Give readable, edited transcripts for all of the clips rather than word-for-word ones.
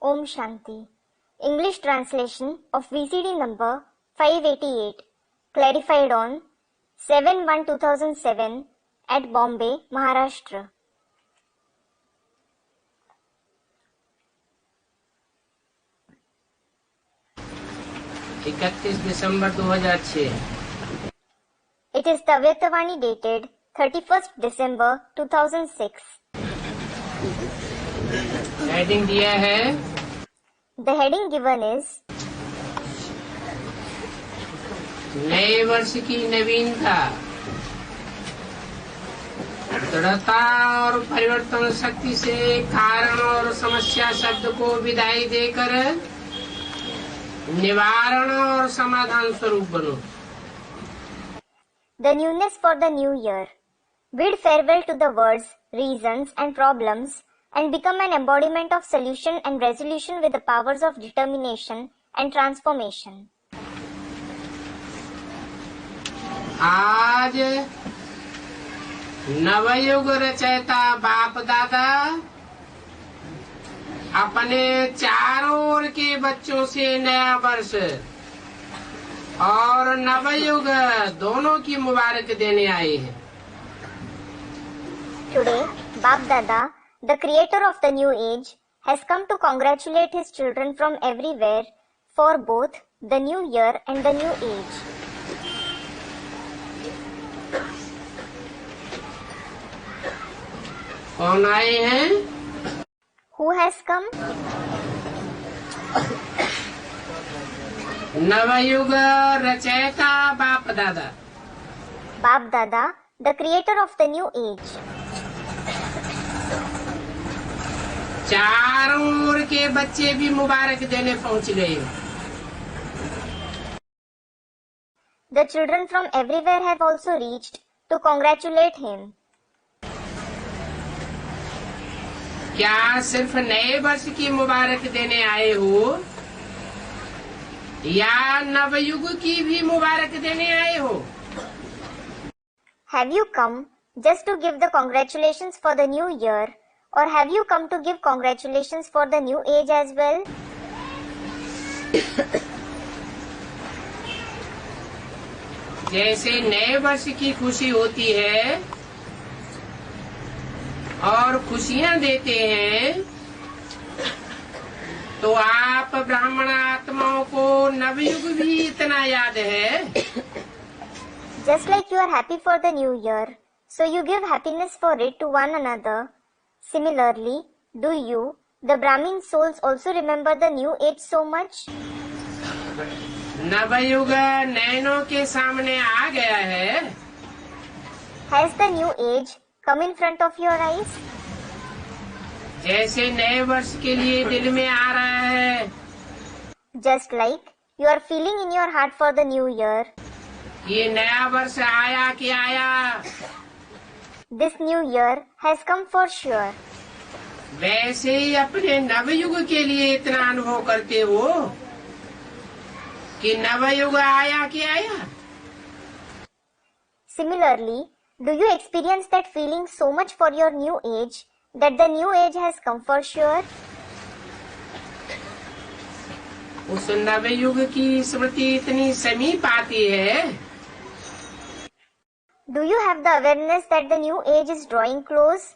Om Shanti. English translation of VCD number 588, clarified on 7/1/2007 at Bombay, Maharashtra. December 2006. It is the Avyaktivani dated 31st December 2006. Heading दिया है, The heading given is नए वर्ष की नवीनता, दृढ़ता और परिवर्तन शक्ति से कारण और समस्या शब्द को विदाई देकर निवारण और समाधान स्वरूप बनो। the newness for the new year. Bid farewell to the words, reasons and problems and become an embodiment of solution and resolution with the powers of determination and transformation. आज नवयुग रचयिता बाप दादा अपने चारों ओर के बच्चों से नया वर्ष और नवयुग दोनों की मुबारक देने आए हैं। Today, Bap Dada, the creator of the new age, has come to congratulate his children from everywhere for both the new year and the new age. कौन आए हैं? Who has come? नवयुग रचयिता बाप दादा। Bap Dada, the creator of the new age. चारों ओर के बच्चे भी मुबारक देने पहुंच गए। The children from everywhere have also reached to congratulate him. क्या सिर्फ नए वर्ष की मुबारक देने आए हो या नवयुग की भी मुबारक देने आए हो? Have you come just to give the congratulations for the new year, or have you come to give congratulations for the new age as well? जैसे नए वर्ष की खुशी होती है और खुशियां देते हैं, तो आप ब्राह्मण आत्माओं को नवयुग भी इतना याद है। Just like you are happy for the new year, so you give happiness for it to one another. Similarly, do you, the Brahmin souls, also remember the new age so much? Navyug नैनों के सामने आ गया है। Has the new age come in front of your eyes? जैसे नए वर्ष के लिए दिल में आ रहा है, Just like you are feeling in your heart for the new year. ये नया वर्ष आया कि आया, This new year has come for sure. वैसे ही अपने नवयुग के लिए इतना अनुभव करते हो कि नवयुग आया कि आया। Similarly, do you experience that feeling so much for your new age that the new age has come for sure? उस नवयुग की स्मृति इतनी समीप आती है, Do you have the awareness that the new age is drawing close?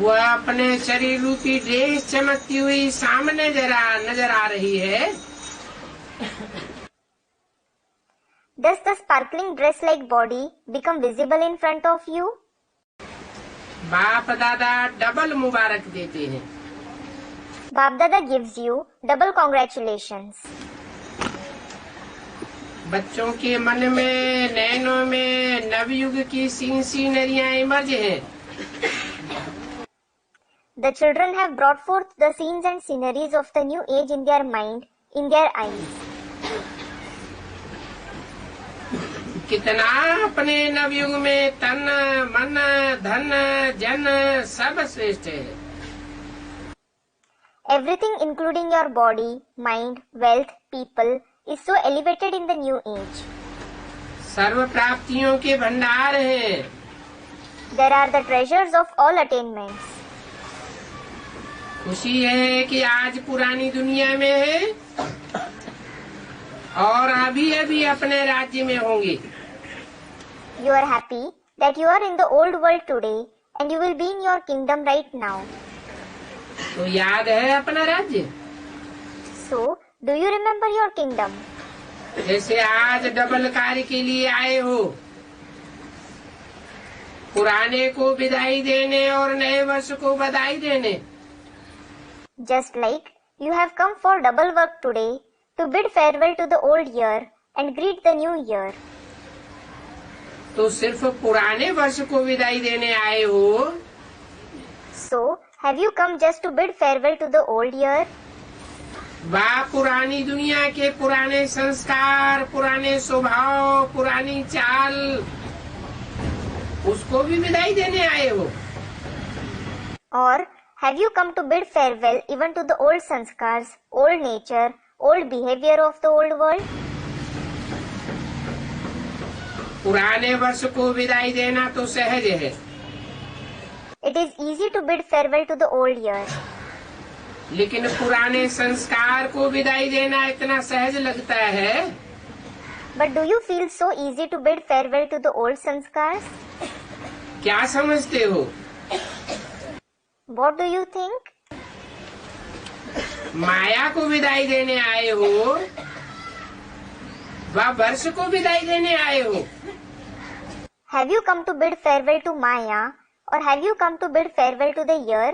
वह अपने शरीर रूपी ड्रेस चमकती हुई सामने नजर आ रही है। Does the sparkling dress-like body become visible in front of you? बाप दादा डबल मुबारक देते हैं। Bap Dada gives you double congratulations. बच्चों के मन में, नैनों में नवयुग की सीनरियां इमर्ज हैं। The children have brought forth the scenes and sceneries of the new age in their mind, in their eyes. कितना अपने नवयुग में तन, मन, धन, जन सब श्रेष्ठ है। Everything including your body, mind, wealth, people is so elevated in the new age. सर्व प्राप्तियों के भंडार हैं। There are the treasures of all attainments. खुशी है कि आज पुरानी दुनिया में है और अभी अभी अपने राज्य में होंगे. You are happy that you are in the old world today and you will be in your kingdom right now. तो याद है अपना राज्य. So, do you remember your kingdom? जैसे आज डबल कार्य के लिए आए हो, पुराने को विदाई देने और नए वर्ष को बधाई देने. Just like you have come for double work today to bid farewell to the old year and greet the new year. तो सिर्फ पुराने वर्ष को विदाई देने आए हो. So, have you come just to bid farewell to the old year? वाह, पुरानी दुनिया के पुराने संस्कार, पुराने स्वभाव, पुरानी चाल, उसको भी विदाई देने आए हो. Or have you come to bid farewell even to the old sanskars, old nature, old behavior of the old world? पुराने वर्ष को विदाई देना तो सहज है. It is easy to bid farewell to the old year. लेकिन पुराने संस्कार को विदाई देना इतना सहज लगता है. But do you feel so easy to bid farewell to the old sanskars? क्या समझते हो? What do you think? माया को विदाई देने आए हो, वह वर्ष को विदाई देने आए हो. Have you come to bid farewell to Maya or have you come to bid farewell to the year?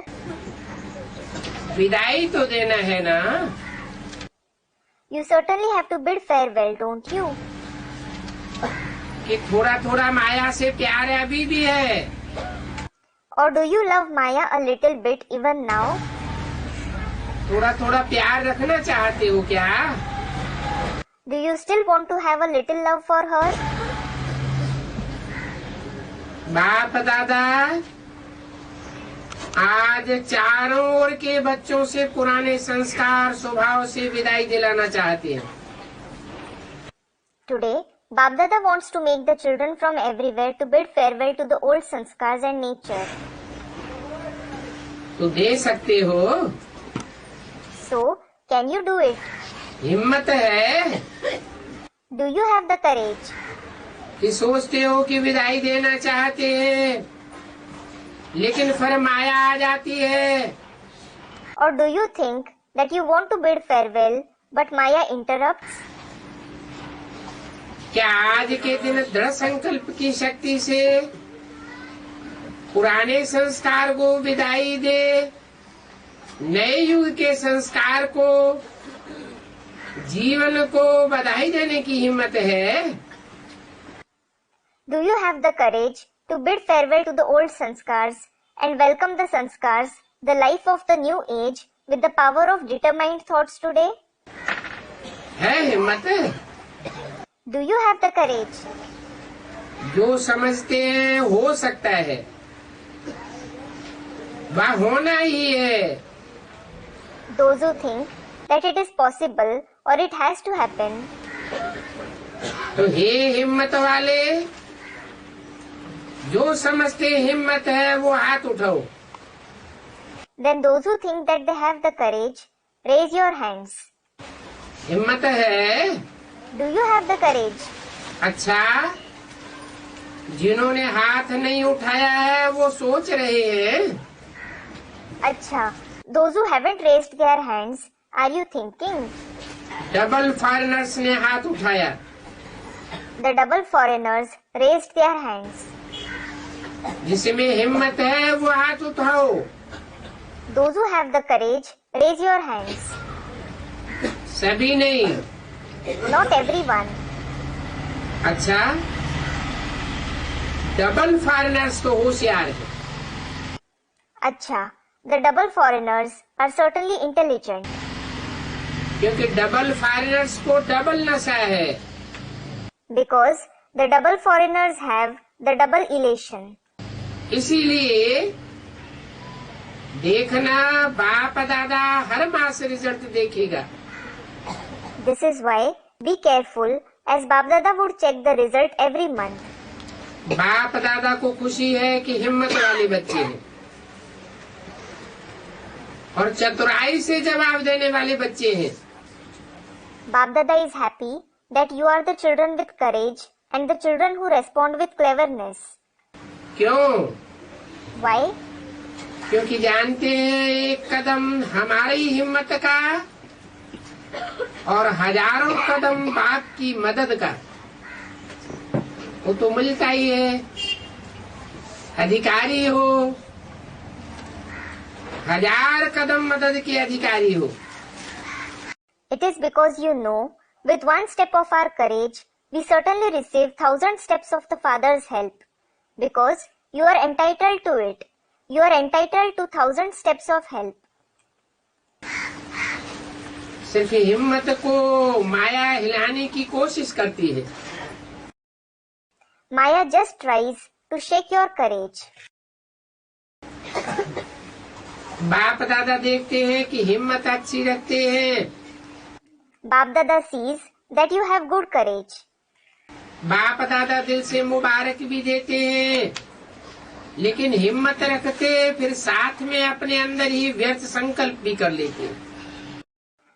विदाई तो देना है ना. You certainly have to bid farewell, don't you? कि थोड़ा थोड़ा माया से प्यार अभी भी है. Or do you love Maya a little bit even now? थोड़ा थोड़ा प्यार रखना चाहते हो क्या? Do you still want to have a little love for her? बाप दादा आज चारों ओर के बच्चों से पुराने संस्कार स्वभाव से विदाई दिलाना चाहते हैं. Today, Babdada wants to make the children from everywhere to bid farewell to the old sanskars and nature. तो दे सकते हो. So, can you do it? हिम्मत है Do you have the courage? कि सोचते हो कि विदाई देना चाहते हैं, लेकिन फिर माया आ जाती है. Or do you think that you want to bid farewell, but Maya interrupts? क्या आज के दिन दृढ़ संकल्प की शक्ति से पुराने संस्कार को विदाई दे, नए युग के संस्कार को, जीवन को बधाई देने की हिम्मत है? Do you have the courage to bid farewell to the old sanskars and welcome the sanskars, the life of the new age, with the power of determined thoughts today? है हिम्मत. Do you have the courage? जो समझते हैं हो सकता है, वह होना ही है. Those who think that it is possible or it has to happen. तो हे हिम्मत वाले, जो समझते हिम्मत है वो हाथ उठाओ. Then those who think that they have the courage, raise your hands. हिम्मत है. Do you have the courage? अच्छा, जिन्होंने हाथ नहीं उठाया है वो सोच रहे हैं. Acha, those who haven't raised their hands, are you thinking? Double foreigners ने हाथ उठाया. The double foreigners raised their hands. जिसमें हिम्मत है वो हाथ उठाओ. Those who have the courage, raise your hands. सभी नहीं. Not everyone. अच्छा, डबल फॉरेनर्स तो होशियार है. Acha, the double foreigners are certainly intelligent. क्योंकि डबल फॉरेनर्स को डबल नशा है. Because the double foreigners have the double elation. इसीलिए देखना, बाप दादा हर मास रिजल्ट देखेगा. This is why be careful, as Babdada would check the result every month. बाप दादा को खुशी है कि हिम्मत वाले बच्चे हैं और चतुराई से जवाब देने वाले बच्चे हैं। Bap Dada is happy that you are the children with courage and the children who respond with cleverness. क्यों? Why? क्योंकि जानते हैं एक कदम हमारी हिम्मत का और हजारों कदम बाप की मदद का वो तो मिलता ही है। अधिकारी हो, 1000 कदम मदद के अधिकारी हो। It is because you know, with one step of our courage, we certainly receive 1000 steps of the Father's help. Because you are entitled to it. You are entitled to 1000 steps of help. सिर्फ हिम्मत को माया हिलाने की कोशिश करती है। Maya just tries to shake your courage. बाप दादा देखते हैं कि हिम्मत अच्छी रखते हैं। Bap Dada sees that you have good courage. बाप दादा दिल से मुबारक भी देते हैं, लेकिन हिम्मत रखते फिर साथ में अपने अंदर ही व्यर्थ संकल्प भी कर लेते हैं।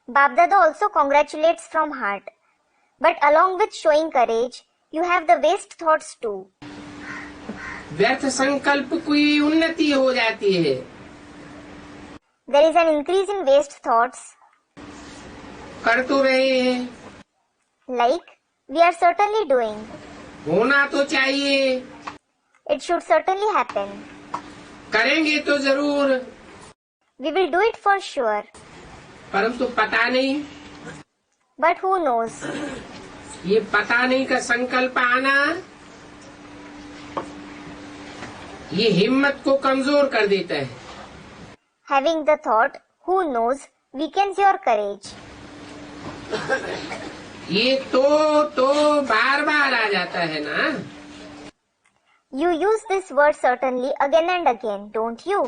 Bap Dada also congratulates from heart. But along with showing courage, you have the waste thoughts too. व्यर्थ संकल्प की उन्नति हो जाती है। There is an increase in waste thoughts. कर तो रहे हैं, Like, we are certainly doing. होना तो चाहिए, It should certainly happen. करेंगे तो जरूर, We will do it for sure. परंतु पता नहीं, But who knows? ये पता नहीं का संकल्प आना ये हिम्मत को कमजोर कर देता है। Having the thought, who knows, weakens your courage. ये तो बार बार आ जाता है ना। You use this word certainly again and again, don't you?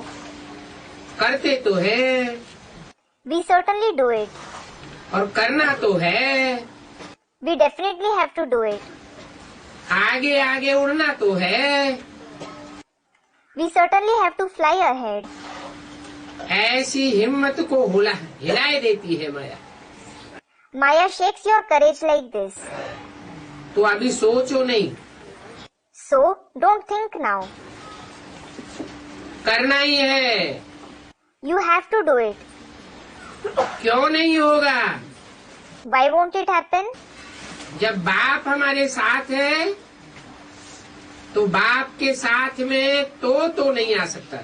करते तो है We certainly do it. और करना तो है, We definitely have to do it. आगे आगे उड़ना तो है। We certainly have to fly ahead. ऐसी हिम्मत को हिलाए देती है माया। Maya shakes your courage like this. तो अभी सोचो नहीं, So, don't think now. करना ही है। You have to do it. क्यों नहीं होगा? Why won't it happen? जब बाप हमारे साथ है तो बाप के साथ में तो नहीं आ सकता।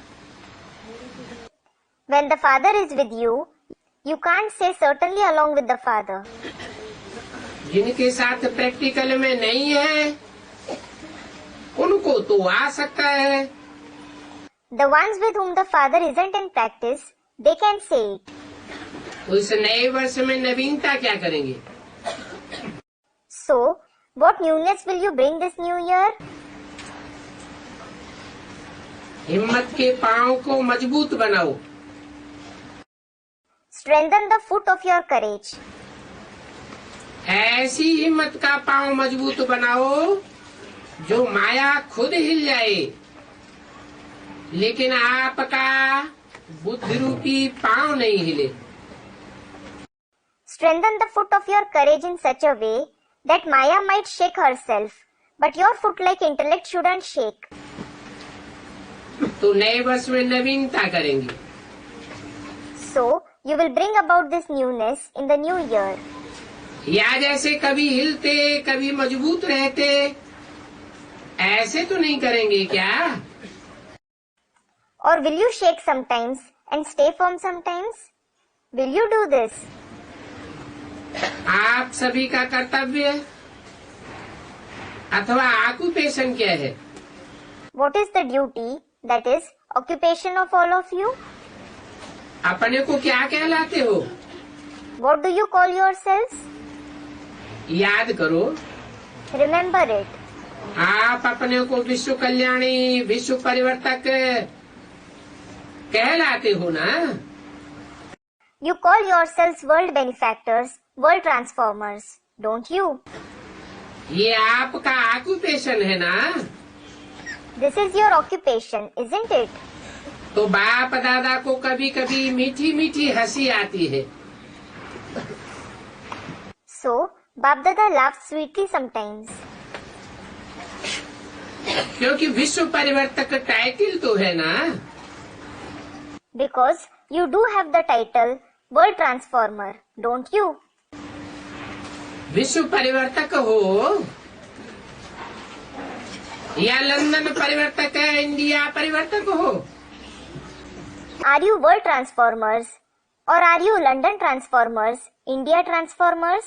When the Father is with you, you can't say certainly along with the Father. जिनके साथ प्रैक्टिकल में नहीं है उनको तो आ सकता है। The ones with whom the Father isn't in practice, they can say it. तो इस नए वर्ष में नवीनता क्या करेंगे? So, what newness will you bring this new year? हिम्मत के पांव को मजबूत बनाओ। Strengthen the foot of your courage. ऐसी हिम्मत का पांव मजबूत बनाओ जो माया खुद हिल जाए, लेकिन आपका बुद्धि रूपी पांव नहीं हिले। Strengthen the foot of your courage in such a way that Maya might shake herself, but your foot like intellect shouldn't shake. तो नए वर्ष में नवीनता करेंगे। So, you will bring about this newness in the new year. या जैसे कभी हिलते कभी मजबूत रहते, ऐसे तो नहीं करेंगे क्या? Or will you shake sometimes and stay firm sometimes? Will you do this? आप सभी का कर्तव्य अथवा ऑक्यूपेशन क्या है? What is the duty, that is, occupation of all of you? अपने को क्या कहलाते हो? What do you call yourselves? याद करो, Remember it. आप अपने को विश्व कल्याणी, विश्व परिवर्तक कहलाते हो ना? You call yourselves world benefactors, world transformers, don't you? ये आपका ऑक्यूपेशन है ना? This is your occupation, isn't it? तो बाप दादा को कभी कभी मीठी मीठी हंसी आती है, So, Bap Dada laughs sweetly sometimes. क्योंकि विश्व परिवर्तक टाइटल तो है ना। Because you do have the title World Transformer, don't you? विश्व परिवर्तक हो या लंदन परिवर्तक है, इंडिया परिवर्तक हो, Are you World Transformers? Or are you London Transformers, India Transformers?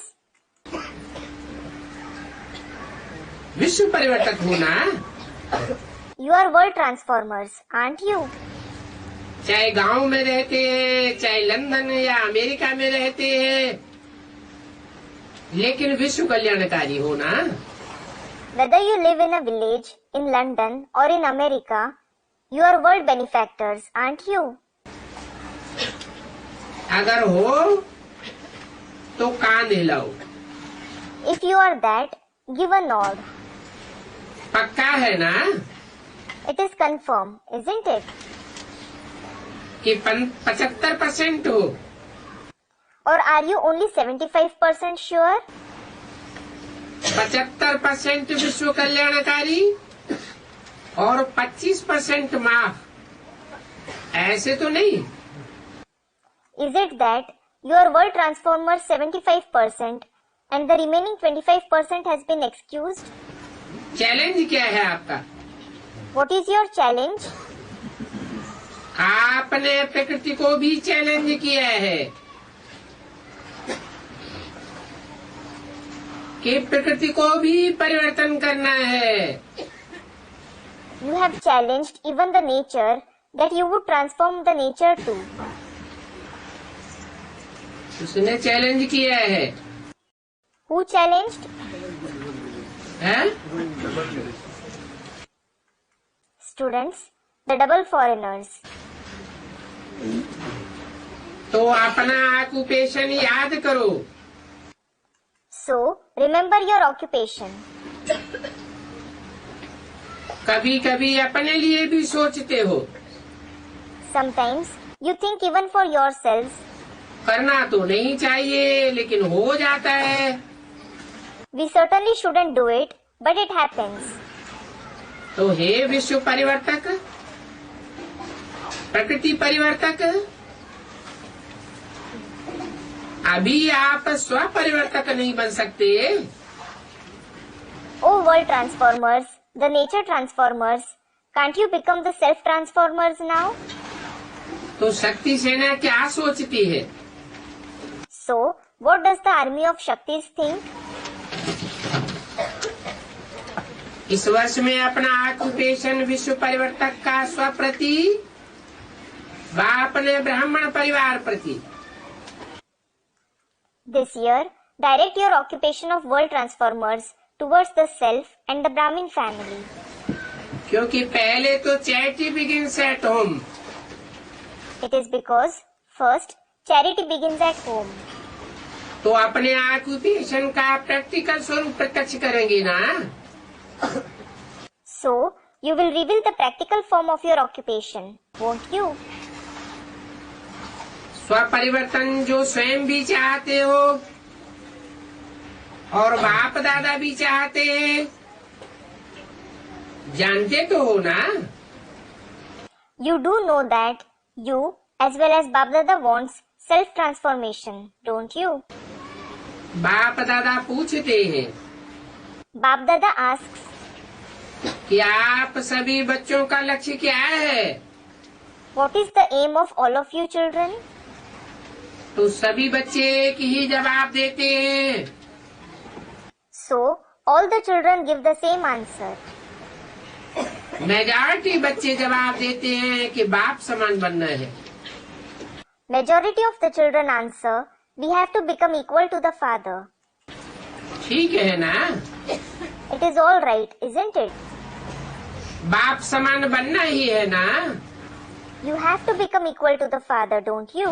विश्व परिवर्तक हो ना। You are World Transformers, aren't you? चाहे गांव में रहते हैं, चाहे लंदन या अमेरिका में रहते हैं, लेकिन विश्व कल्याणकारी हो ना। Whether you live in a village, in London or in America, you are world benefactors, aren't you? अगर हो तो कान हिलाओ। If you are that, give a nod. पक्का है ना It is confirmed, isn't it? कि 75% हो। Or are you only 75% sure? 75% विश्व कल्याणकारी और 25% माफ, ऐसे तो नहीं। Is it that your world transformers 75% and the remaining 25% has been excused? Challenge क्या है आपका? What is your challenge? आपने प्रकृति को भी चैलेंज किया है कि प्रकृति को भी परिवर्तन करना है। You have challenged even the nature that you would transform the nature too. उसने चैलेंज किया है। Who challenged? हैं? Students, the double foreigners. तो अपना ऑक्यूपेशन याद करो। So, remember your occupation. कभी कभी अपने लिए भी सोचते हो, Sometimes you think even for yourselves. करना तो नहीं चाहिए लेकिन हो जाता है। We certainly shouldn't do it, but it happens. तो हे विश्व परिवर्तक, प्रकृति परिवर्तक, अभी आप स्व परिवर्तक नहीं बन सकते। Oh world transformers, the nature transformers, can't you become the self transformers now? तो शक्ति सेना क्या सोचती है? So, what does the army of Shaktis think? इस वर्ष में अपना ऑक्यूपेशन विश्व परिवर्तक का स्व प्रति व अपने ब्राह्मण परिवार प्रति। This year, direct your occupation of world transformers towards the self and the Brahmin family. क्योंकि पहले तो charity begins at home. It is because, first, charity begins at home. तो अपने ऑक्यूपेशन का प्रैक्टिकल स्वरूप प्रत्यक्ष करेंगे ना। So, you will reveal the practical form of your occupation, won't you? स्व परिवर्तन जो स्वयं भी चाहते हो और बाप दादा भी चाहते हैं, जानते तो हो ना। You do know that you, as well as Bap Dada wants self-transformation, don't you? बाप दादा पूछते हैं Bap Dada asks, कि आप सभी बच्चों का लक्ष्य क्या है? what is the aim of all of you children? तो सभी बच्चे एक ही जवाब देते हैं। So, all the children give the same answer. Majority बच्चे जवाब देते हैं कि बाप समान बनना है। Majority of the children answer, we have to become equal to the father. ठीक है ना? It is all right, isn't it? बाप समान बनना ही है ना? You have to become equal to the father, don't you?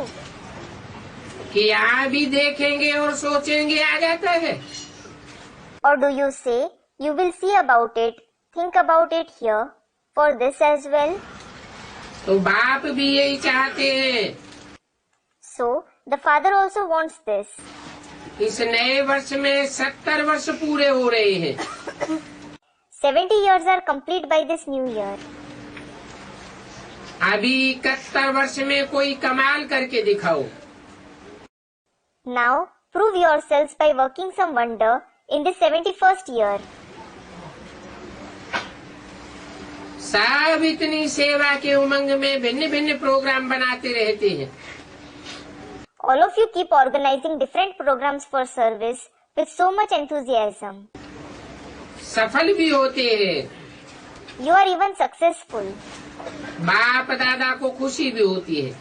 कि यहाँ भी देखेंगे और सोचेंगे आ जाता है। Or do you say, you will see about it, think about it here, for this as well? तो बाप भी यही चाहते हैं। So, the father also wants this. इस नए वर्ष में 70 वर्ष पूरे हो रहे हैं। 70 years are complete by this new year. अभी 71 वर्ष में कोई कमाल करके दिखाओ। Now, prove yourselves by working some wonder in this 71st year. सब इतनी सेवा के उमंग में भिन्न भिन्न प्रोग्राम बनाते रहते हैं। All of you keep organizing different programs for service with so much enthusiasm. सफल भी होते हैं। You are even successful. बाप दादा को खुशी भी होती है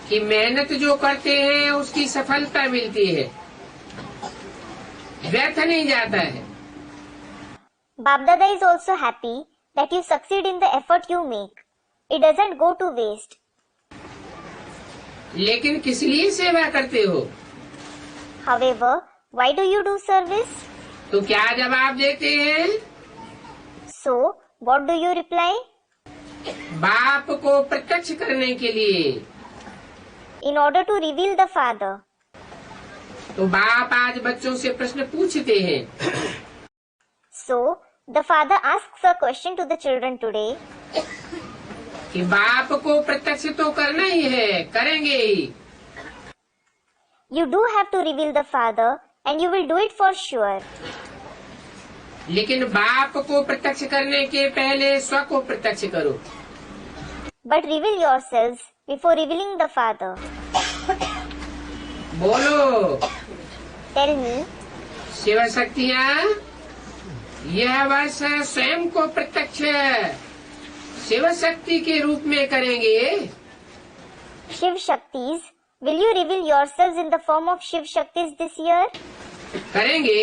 कि मेहनत जो करते हैं उसकी सफलता मिलती है, व्यर्थ नहीं जाता है। Bap Dada is also happy that you succeed in the effort you make. It doesn't go to waste. लेकिन किस लिए सेवा करते हो? However, why do you do service? तो क्या जवाब देते हैं? So, what do you reply? बाप को प्रत्यक्ष करने के लिए। In order to reveal the Father. तो बाप आज बच्चों से प्रश्न पूछते हैं। So, the Father asks a question to the children today. कि बाप को प्रत्यक्ष तो करना ही है, करेंगे ही। You do have to reveal the Father and you will do it for sure. लेकिन बाप को प्रत्यक्ष करने के पहले स्व को प्रत्यक्ष करो। But reveal yourselves before revealing the Father. बोलो। Tell me, शिव शक्तियाँ, यह वर्ष स्वयं को प्रत्यक्ष शिव शक्ति के रूप में करेंगे। Shiv Shaktis, will you reveal yourselves in the form of Shiv Shaktis this year? करेंगे।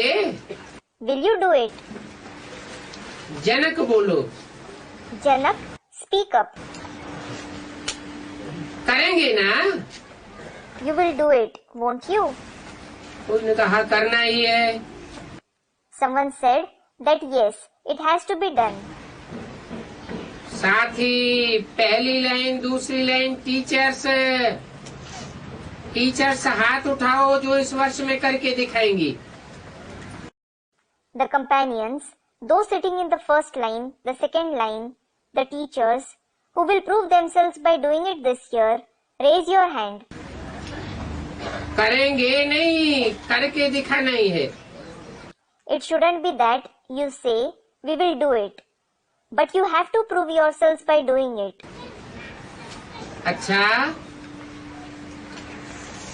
Will you do it? जनक बोलो। Janak, speak up. करेंगे ना? You will do it, won't you? उसने कहा करना ही है। Someone said that yes, it has to be done. साथ ही पहली लाइन दूसरी लाइन टीचर्स हाथ उठाओ जो इस वर्ष में करके दिखाएंगी। The companions, those sitting in the first line, the second line, the teachers, who will prove themselves by doing it this year, raise your hand. करेंगे नहीं, करके दिखाना ही है। It shouldn't be that you say, we will do it. But you have to prove yourselves by doing it. अच्छा,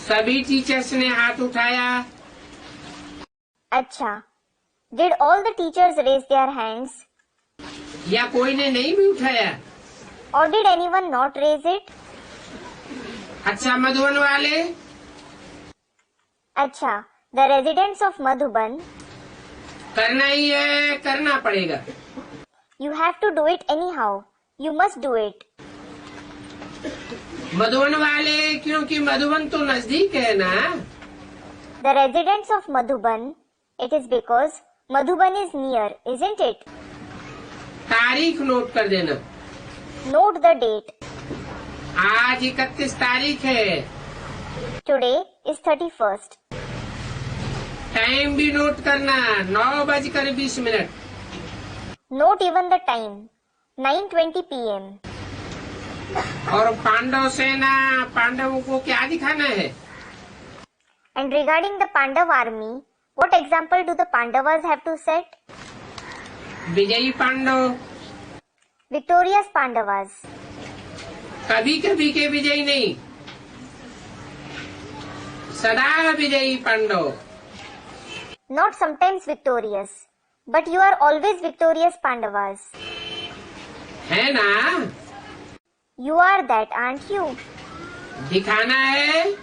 सभी teachers ने हाथ उठाया। अच्छा, did all the teachers raise their hands? या कोई ने नहीं भी उठाया? Or did anyone not raise it? अच्छा, मधुबन वाले? अच्छा, the residents of Madhuban, करना ही है, करना पड़ेगा। you have to do it anyhow. You must do it. Madhuban वाले, क्योंकि मधुबन तो नजदीक है ना। The residents of Madhuban, it is because Madhuban is near, isn't it? तारीख नोट कर देना। Note the date. आज 31 तारीख है। Today is 31st. टाइम भी नोट करना, 9:20 Note even the time. 9:20 p.m. और पांडव सेना, पांडवों को क्या दिखाना है? And regarding the Pandav army, what example do the Pandavas have to set? विजयी पांडव। Victorious Pandavas. कभी कभी के विजयी नहीं, सदा विजयी Pandav. Not sometimes victorious, but you are always victorious Pandavas. है ना? You are that, aren't you? दिखाना है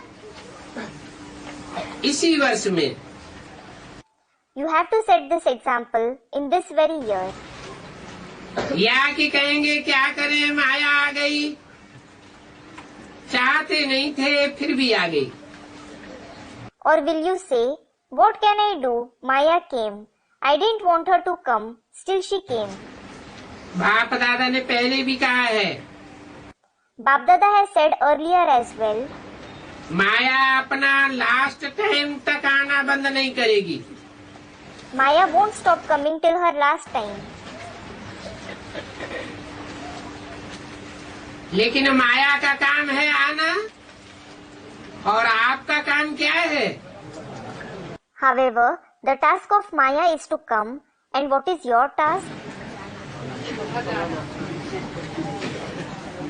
इसी वर्ष में। You have to set this example in this very year. या कि कहेंगे क्या करें, माया आ गई, चाहते नहीं थे फिर भी आ गई। Or will you say, what can I do? Maya came. I didn't want her to come, still she came. बाप दादा ने पहले भी कहा है, Bap Dada has said earlier as well, माया अपना लास्ट टाइम तक आना बंद नहीं करेगी। Maya won't stop coming till her last time. लेकिन माया का काम है आना, और आपका काम क्या है? However, the task of Maya is to come, and what is your task?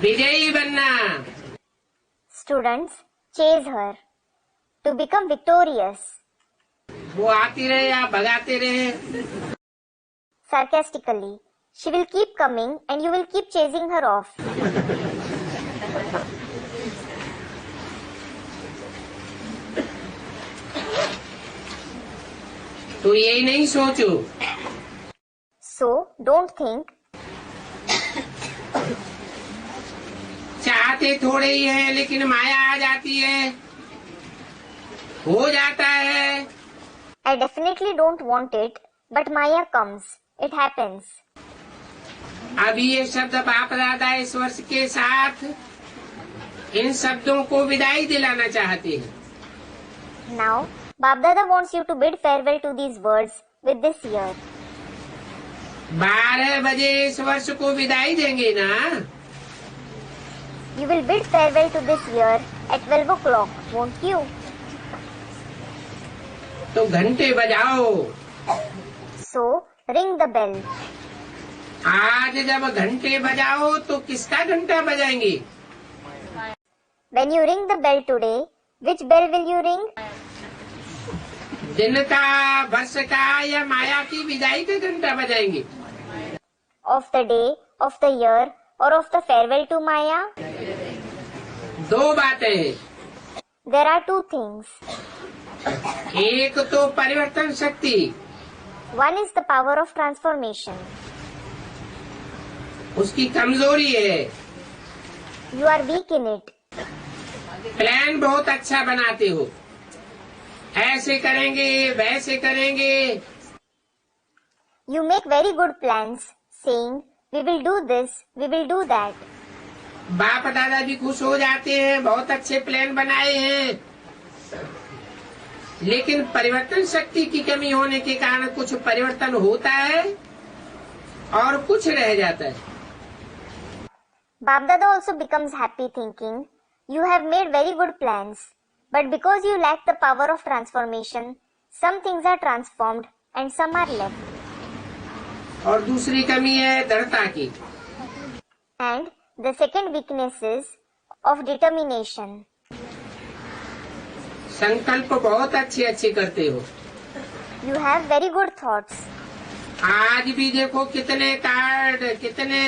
विजयी बनना। Students, chase her. To become victorious. वो आती रहे, आप भगाते रहे। Sarcastically, she will keep coming and you will keep chasing her off. तो यही नहीं सोचो। So, don't think, चाहते थोड़े ही है, लेकिन माया आ जाती है, हो जाता है। I definitely don't want it, but Maya comes. It happens. अभी ये शब्द बाप दादा इस वर्ष के साथ इन शब्दों को विदाई दिलाना चाहते हैं। Now, Bap Dada wants you to bid farewell to these words with this year. 12 बजे इस वर्ष को विदाई देंगे ना? You will bid farewell to this year at 12 o'clock, won't you? तो घंटे बजाओ। So, ring the bell. आज जब घंटे बजाओ तो किसका घंटा बजाएंगे? When you ring the bell today, which bell will you ring? दिन का, वर्ष का, या माया की विदाई का घंटा बजाएंगे? Of the day, of the year, or of the farewell to Maya? दो बातें हैं। There are two things. एक तो परिवर्तन शक्ति, One is the power of transformation. उसकी कमजोरी है। You are weak in it. Plan बहुत अच्छा बनाते हो, ऐसे करेंगे, वैसे करेंगे। You make very good plans, saying, we will do this, we will do that. बाप दादा भी खुश हो जाते हैं, बहुत अच्छे प्लान बनाए हैं, लेकिन परिवर्तन शक्ति की कमी होने के कारण कुछ परिवर्तन होता है और कुछ रह जाता है। Bap Dada also becomes happy thinking, you have made very good plans, but because you lack the power of transformation, some things are transformed and some are left. और दूसरी कमी है दृढ़ता की। And the second weakness is of determination. संकल्प बहुत अच्छे अच्छे करते हो। You have very good thoughts. आज भी देखो कितने कार्ड, कितने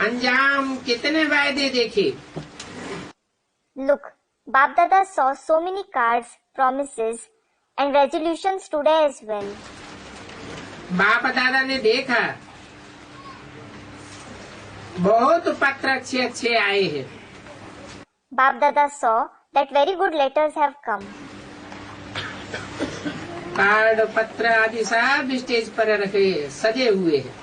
अंजाम, कितने वायदे देखे। Look, Bap Dada saw so many cards, promises, and resolutions today as well. बाप दादा ने देखा बहुत पत्र अच्छे अच्छे आए हैं। Bap Dada saw that very good letters have come. Card, पत्र आदि सब स्टेज पर रखे सजे हुए हैं।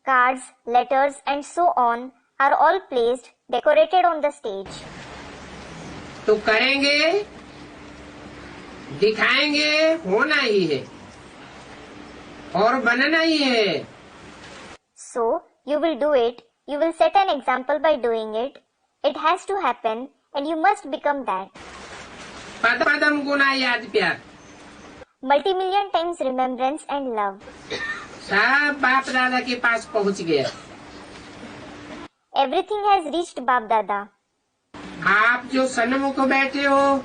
Cards, letters, and so on are all placed, decorated on the stage. तो करेंगे, दिखाएंगे, होना ही है और बनना ही है। So, you will do it, you will set an example by doing it. It has to happen and you must become that. पद पदम गुना याद प्यार, Multi-million times remembrance and love. सब बाप दादा के पास पहुंच गया। Everything has reached Bap Dada. आप जो सन्मुख बैठे हो,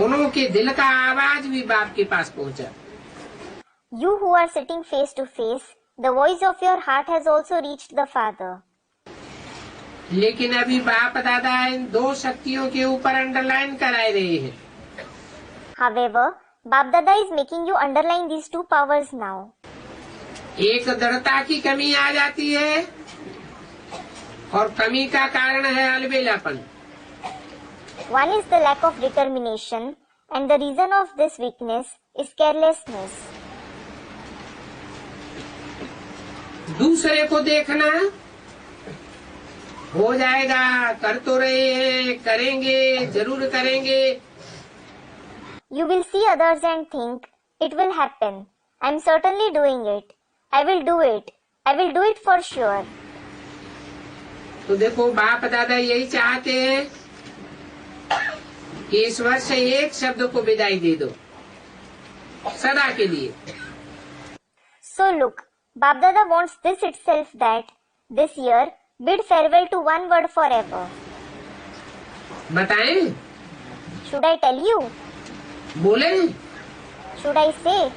उनके दिल का आवाज भी बाप के पास पहुंचा। You who are sitting face to face, the voice of your heart has also reached the Father. लेकिन अभी बाप दादा इन दो शक्तियों के ऊपर अंडरलाइन कराए रहे हैं। However, Bap Dada is making you underline these two powers now. एक दृढ़ता की कमी आ जाती है और कमी का कारण है अलबेलापन। One is the lack of determination and the reason of this weakness is carelessness. दूसरे को देखना, हो जाएगा, कर तो रहे हैं, करेंगे, जरूर करेंगे। You will see others and think, it will happen. I am certainly doing it. I will do it. I will do it for sure. तो देखो बाप दादा यही चाहते हैं कि इस वर्ष एक शब्द को विदाई दे दो सदा के लिए। So look, Bap Dada wants this itself, that this year bid farewell to one word forever. बताएं? Should I tell you? बोले? Should I say?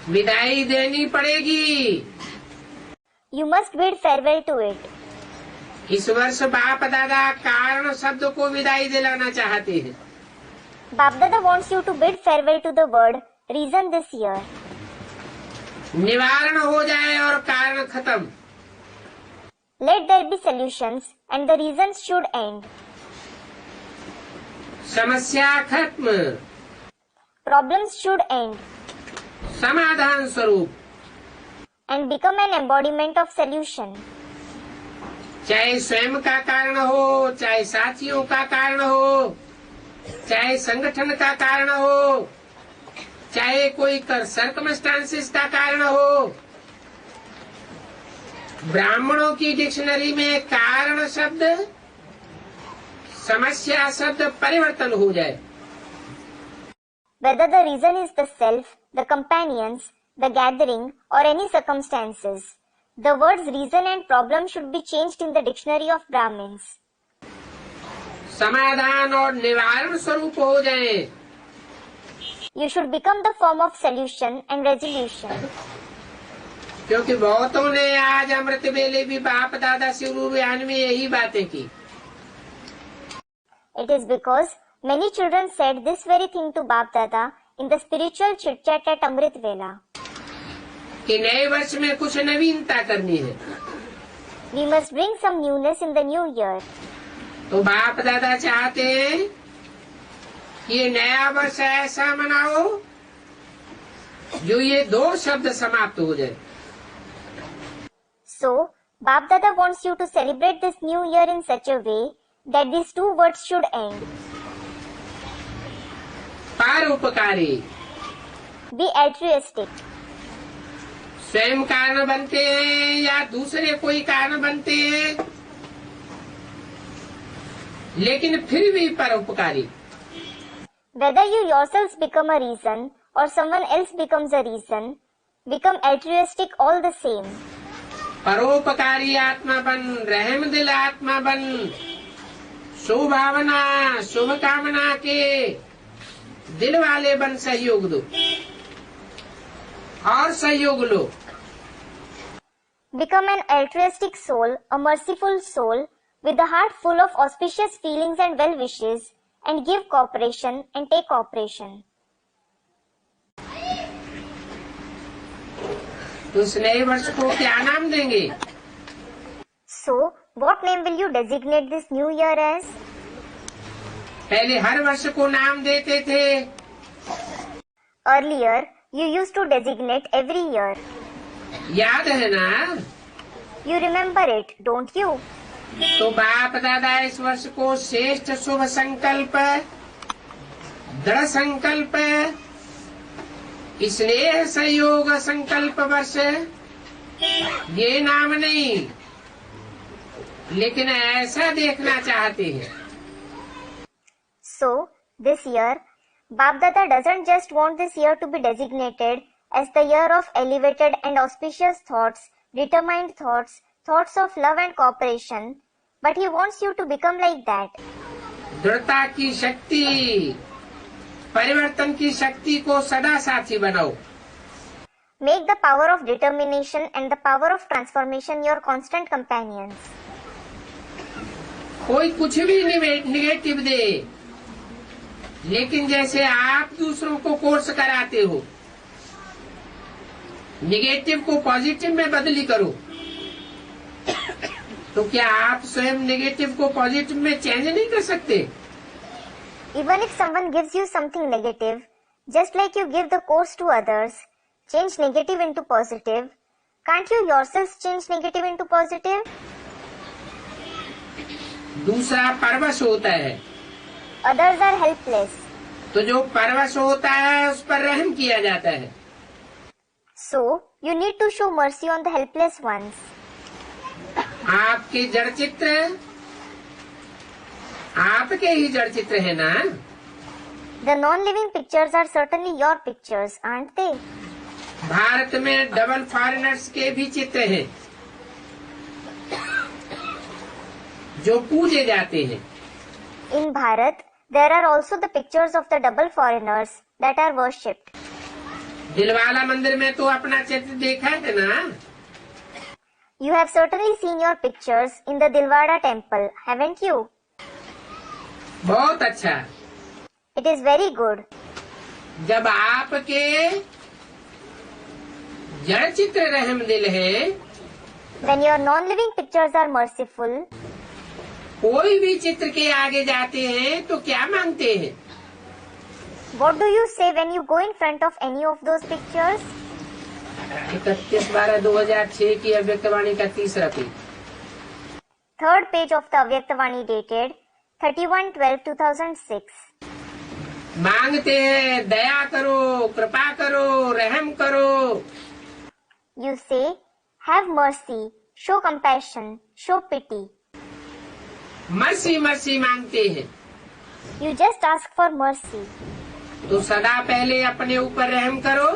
विदाई देनी पड़ेगी। You must bid farewell to it. इस वर्ष बाप दादा कारण शब्द को विदाई दिलाना चाहते हैं। Bap Dada wants you to bid farewell to the word reason this year. निवारण हो जाए और कारण खत्म। Let there be solutions and the reasons should end. समस्या खत्म, Problems should end समाधान स्वरूप, and become an embodiment of solution. चाहे स्वयं का कारण हो, चाहे साथियों का कारण हो, चाहे संगठन का कारण हो, चाहे कोई सर्कमस्टांसेस का कारण हो। ब्राह्मणों की डिक्शनरी में कारण शब्द समस्या शब्द परिवर्तन हो जाए। Whether the reason is the self, the companions, the gathering, or any circumstances, the words reason and problem should be changed in the dictionary of Brahmins. समाधान और निवारण स्वरूप हो जाए। You should become the form of solution and resolution. क्योंकि बहुतों ने आज अमृत वेले भी बाप दादा से गुरु बयान में यही बातें की। It is because many children said this very thing to Bap Dada in the spiritual chit chat at Amrit Vela. कि नए वर्ष में कुछ नवीनता करनी है। We must bring some newness in the new year. तो बाप दादा चाहते हैं कि ये नया वर्ष ऐसा मनाओ जो ये दो शब्द समाप्त हो जाए। So, Bap Dada wants you to celebrate this new year in such a way that these two words should end. परोपकारी, Be altruistic. स्वयं कारण बनते हैं या दूसरे कोई कारण बनते हैं, लेकिन फिर भी परोपकारी। Whether you yourselves become a reason or someone else becomes a reason, become altruistic all the same. परोपकारी आत्मा बन, रहम दिल आत्मा बन, सुभावना शुभ कामना के दिल वाले बन, सहयोग दो और सहयोग लो। Become an altruistic soul, a merciful soul, with a heart full of auspicious feelings and well wishes, and give cooperation and take cooperation. तो इस नए वर्ष को क्या नाम देंगे? So, what name will you designate this new year as? पहले हर वर्ष को नाम देते थे। Earlier, you used to designate every year. याद है ना? You remember it, don't you? तो बाप दादा इस वर्ष को श्रेष्ठ शुभ संकल्प, दृढ़ संकल्प, स्नेह सहयोग संकल्प वर्ष, ये नाम नहीं, लेकिन ऐसा देखना चाहते हैं। So, this year, Bap Dada doesn't just want this year to be designated as the year of elevated and auspicious thoughts, determined thoughts, thoughts of love and cooperation, but he wants you to become like that. दृढ़ता की शक्ति, परिवर्तन की शक्ति को सदा साथी बनाओ। Make the power of determination and the power of transformation your constant companions. कोई कुछ भी निगेटिव दे, लेकिन जैसे आप दूसरों को कोर्स कराते हो, निगेटिव को पॉजिटिव में बदली करो, तो क्या आप स्वयं नेगेटिव को पॉजिटिव में चेंज नहीं कर सकते? Even if someone gives you something negative, just like you give the course to others, change negative into positive, Can't you yourselves change negative into positive? दूसरा परवश होता है, Others are helpless. तो जो परवश होता है उस पर रहम किया जाता है। So, you need to show mercy on the helpless ones. आपके जड़ चित्र आपके ही जड़ चित्र है ना? The non-living pictures are certainly your pictures, aren't they? Bharat में डबल फॉरेनर्स के भी चित्र हैं जो पूजे जाते हैं। In Bharat, there are also the pictures of the double foreigners that are worshipped. दिलवाला मंदिर में तो अपना चित्र देखा है ना? You have certainly seen your pictures in the Dilwara temple, haven't you? बहुत अच्छा। It is very good. जब आपके जड़ चित्र रहम दिल है, When your non-living pictures are merciful, कोई भी चित्र के आगे जाते हैं तो क्या मांगते हैं? what do you say when you go in front of any of those pictures? 31/12/2006 की अव्यक्तवाणी का तीसरा page. Third page of the Avyaktavani dated 31/12/2006. मांगते हैं दया करो, कृपा करो, रहम करो। You say, have mercy, show compassion, show pity. Mercy mercy मांगते हैं You just ask for mercy. तो सदा पहले अपने ऊपर रहम करो,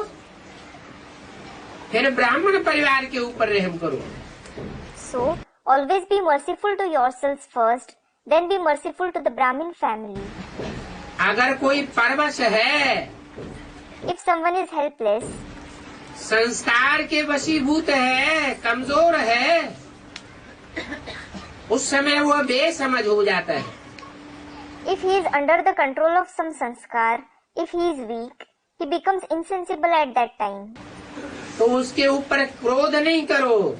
फिर ब्राह्मण परिवार के ऊपर रहम करो। So, always be merciful to yourselves first, then be merciful to the Brahmin family. अगर कोई परवश है, If someone is helpless, संस्कार के वशीभूत है, कमजोर है, उस समय वह बेसमझ हो जाता है। if he is under the control of some sanskar, if he is weak, he becomes insensible at that time. तो उसके ऊपर क्रोध नहीं करो।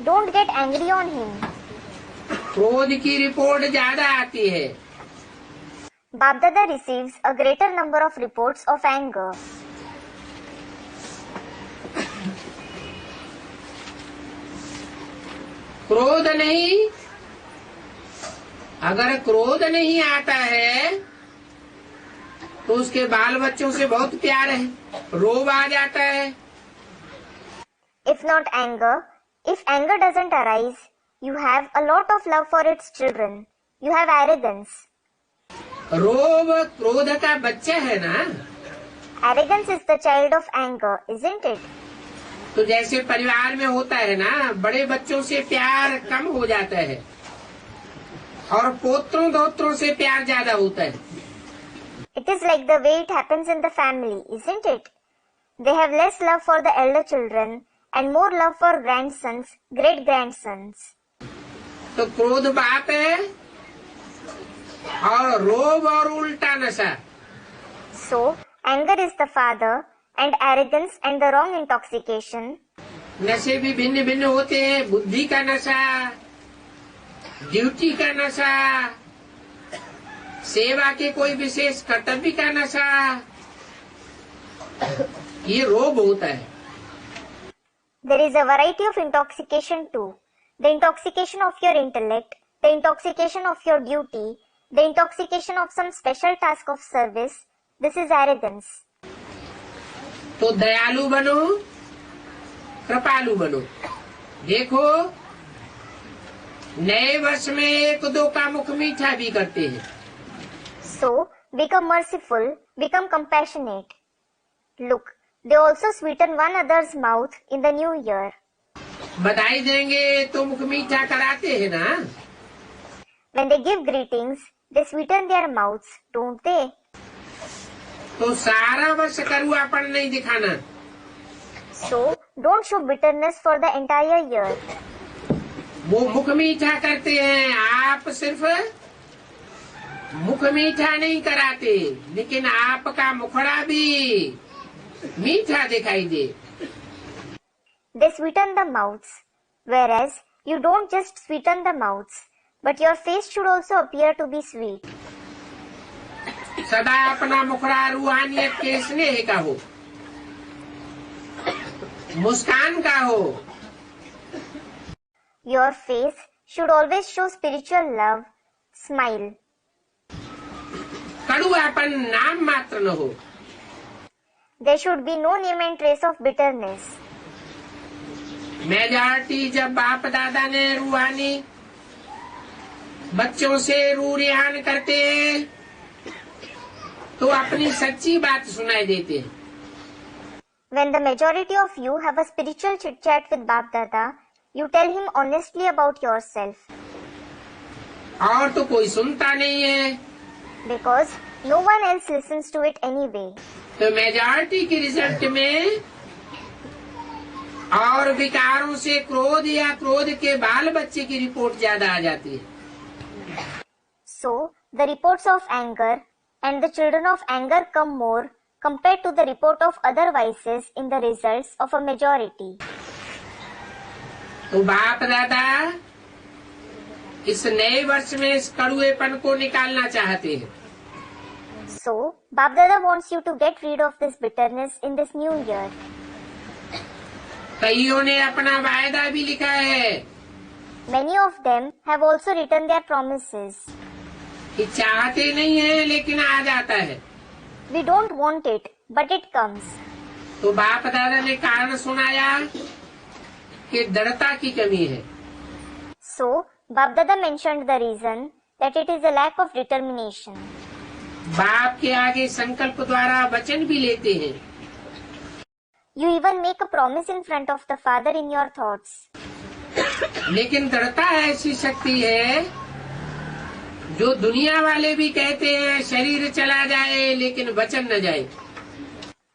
Don't get angry on him. क्रोध की रिपोर्ट ज्यादा आती है। Babdada receives a greater number of reports of anger. क्रोध नहीं, अगर क्रोध नहीं आता है तो उसके बाल बच्चों से बहुत प्यार है, रोब आ जाता है। If not anger, if anger doesn't arise, you have a lot of love for its children. You have arrogance. रोब क्रोध का बच्चा है ना? Arrogance is the child of anger, isn't it? तो जैसे परिवार में होता है ना, बड़े बच्चों से प्यार कम हो जाता है और पोत्रों दोत्रों से प्यार ज्यादा होता है। It is like the way it happens in the family, isn't it? They have less love for the elder children and more love for grandsons, great-grandsons. तो क्रोध बाप है और रोब और उल्टा नशा। So, anger is the father and arrogance and the wrong intoxication. नशे भी भिन्न भिन्न होते हैं, बुद्धि का नशा, ड्यूटी का नशा, सेवा के कोई विशेष कर्तव्य का नशा, ये रोग होता है। There is a variety of intoxication too. The intoxication of your intellect, the intoxication of your duty, the intoxication of some special task of service. This is arrogance. तो दयालु बनो, कृपालु बनो। देखो, नए वर्ष में 1-2 का मुख मीठा भी करते हैं। So, become merciful, become compassionate. Look, they also sweeten one another's mouth in the new year. बधाई देंगे तो मुख मीठा कराते हैं ना? When they give greetings, they sweeten their mouths, don't they? तो सारा वर्ष करुआपन नहीं दिखाना। So, don't show bitterness for the entire year. वो मुख मीठा करते हैं, आप सिर्फ मुख मीठा नहीं कराते, लेकिन आपका मुखड़ा भी मीठा दिखाई दे। They sweeten the mouths, whereas you don't just sweeten the mouths, but your face should also appear to be sweet. सदा अपना मुखड़ा रूहानियत के स्नेह का हो, मुस्कान का हो, Your face should always show spiritual love. Smile. कड़ुआपन नाम मात्र न हो। There should be no name and trace of bitterness. Majority जब बाप दादा ने रूहानी बच्चों से रू रिहान करते हैं तो अपनी सच्ची बात सुनाई देते हैं। When the majority of you have a spiritual chit chat with Bap Dada, you tell him honestly about yourself. और तो कोई सुनता नहीं है, Because no one else listens to it anyway. तो मेजॉरिटी के रिजल्ट में और विकारों से क्रोध या क्रोध के बाल बच्चे की रिपोर्ट ज्यादा आ जाती है। So, the reports of anger and the children of anger come more compared to the report of other vices in the results of a majority. तो बाप दादा इस नए वर्ष में इस कड़ुएपन को निकालना चाहते हैं। So, Bap Dada wants you to get rid of this bitterness in this new year. कईयों ने अपना वायदा भी लिखा है Many of them have also written their promises. कि चाहते नहीं है लेकिन आ जाता है। We don't want it, but it comes. तो बाप दादा ने कारण सुनाया कि दृढ़ता की कमी है। So, Bap Dada mentioned the reason that it is a lack of determination. बाप के आगे संकल्प द्वारा वचन भी लेते हैं, You even make a promise in front of the Father in your thoughts. लेकिन दृढ़ता ऐसी शक्ति है जो दुनिया वाले भी कहते हैं शरीर चला जाए लेकिन वचन न जाए।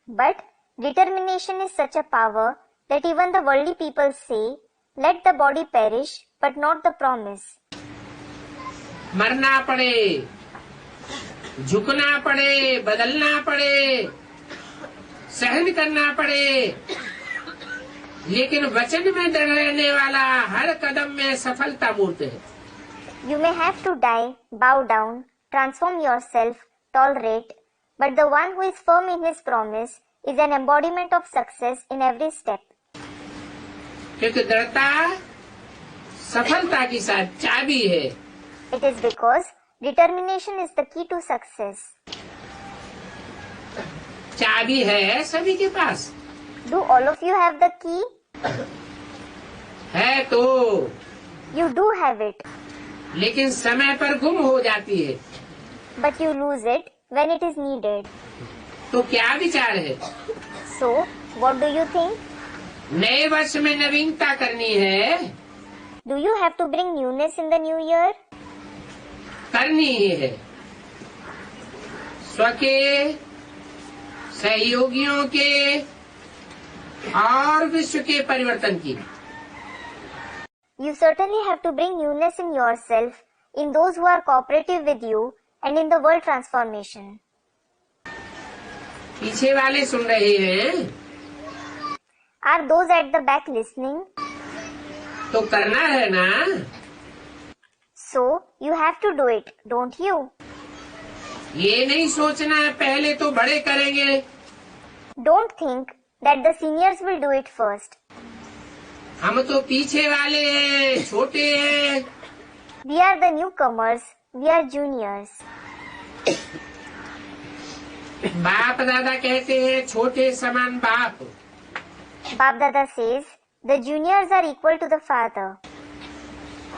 But determination is such a power that even the worldly people say, let the body perish, but not the promise. मरना पड़े, झुकना पड़े, बदलना पड़े, सहन करना पड़े, लेकिन वचन में दृढ़ रहने वाला हर कदम में सफलता मूर्त है। You may have to die, bow down, transform yourself, tolerate, but the one who is firm in his promise is an embodiment of success in every step. क्योंकि दृढ़ता सफलता की चाबी है। It is because determination is the key to success. चाबी है सभी के पास। Do all of you have the key? है तो, You do have it, लेकिन समय पर गुम हो जाती है। but you lose it when it is needed. तो क्या विचार है? So, what do you think? नए वर्ष में नवीनता करनी है, Do you have to bring newness in the new year? करनी ही है। स्व के, सहयोगियों के और विश्व के परिवर्तन की। You certainly have to bring newness in yourself, in those who are cooperative with you, and in the world transformation. पीछे वाले सुन रहे हैं Are those at the back listening? तो करना है ना। So, you have to do it, don't you? ये नहीं सोचना है पहले तो बड़े करेंगे। Don't think that the seniors will do it first. हम तो पीछे वाले हैं, छोटे हैं। We are the newcomers, we are juniors. बाप दादा कहते हैं छोटे समान बाप। Bap Dada says, the juniors are equal to the father.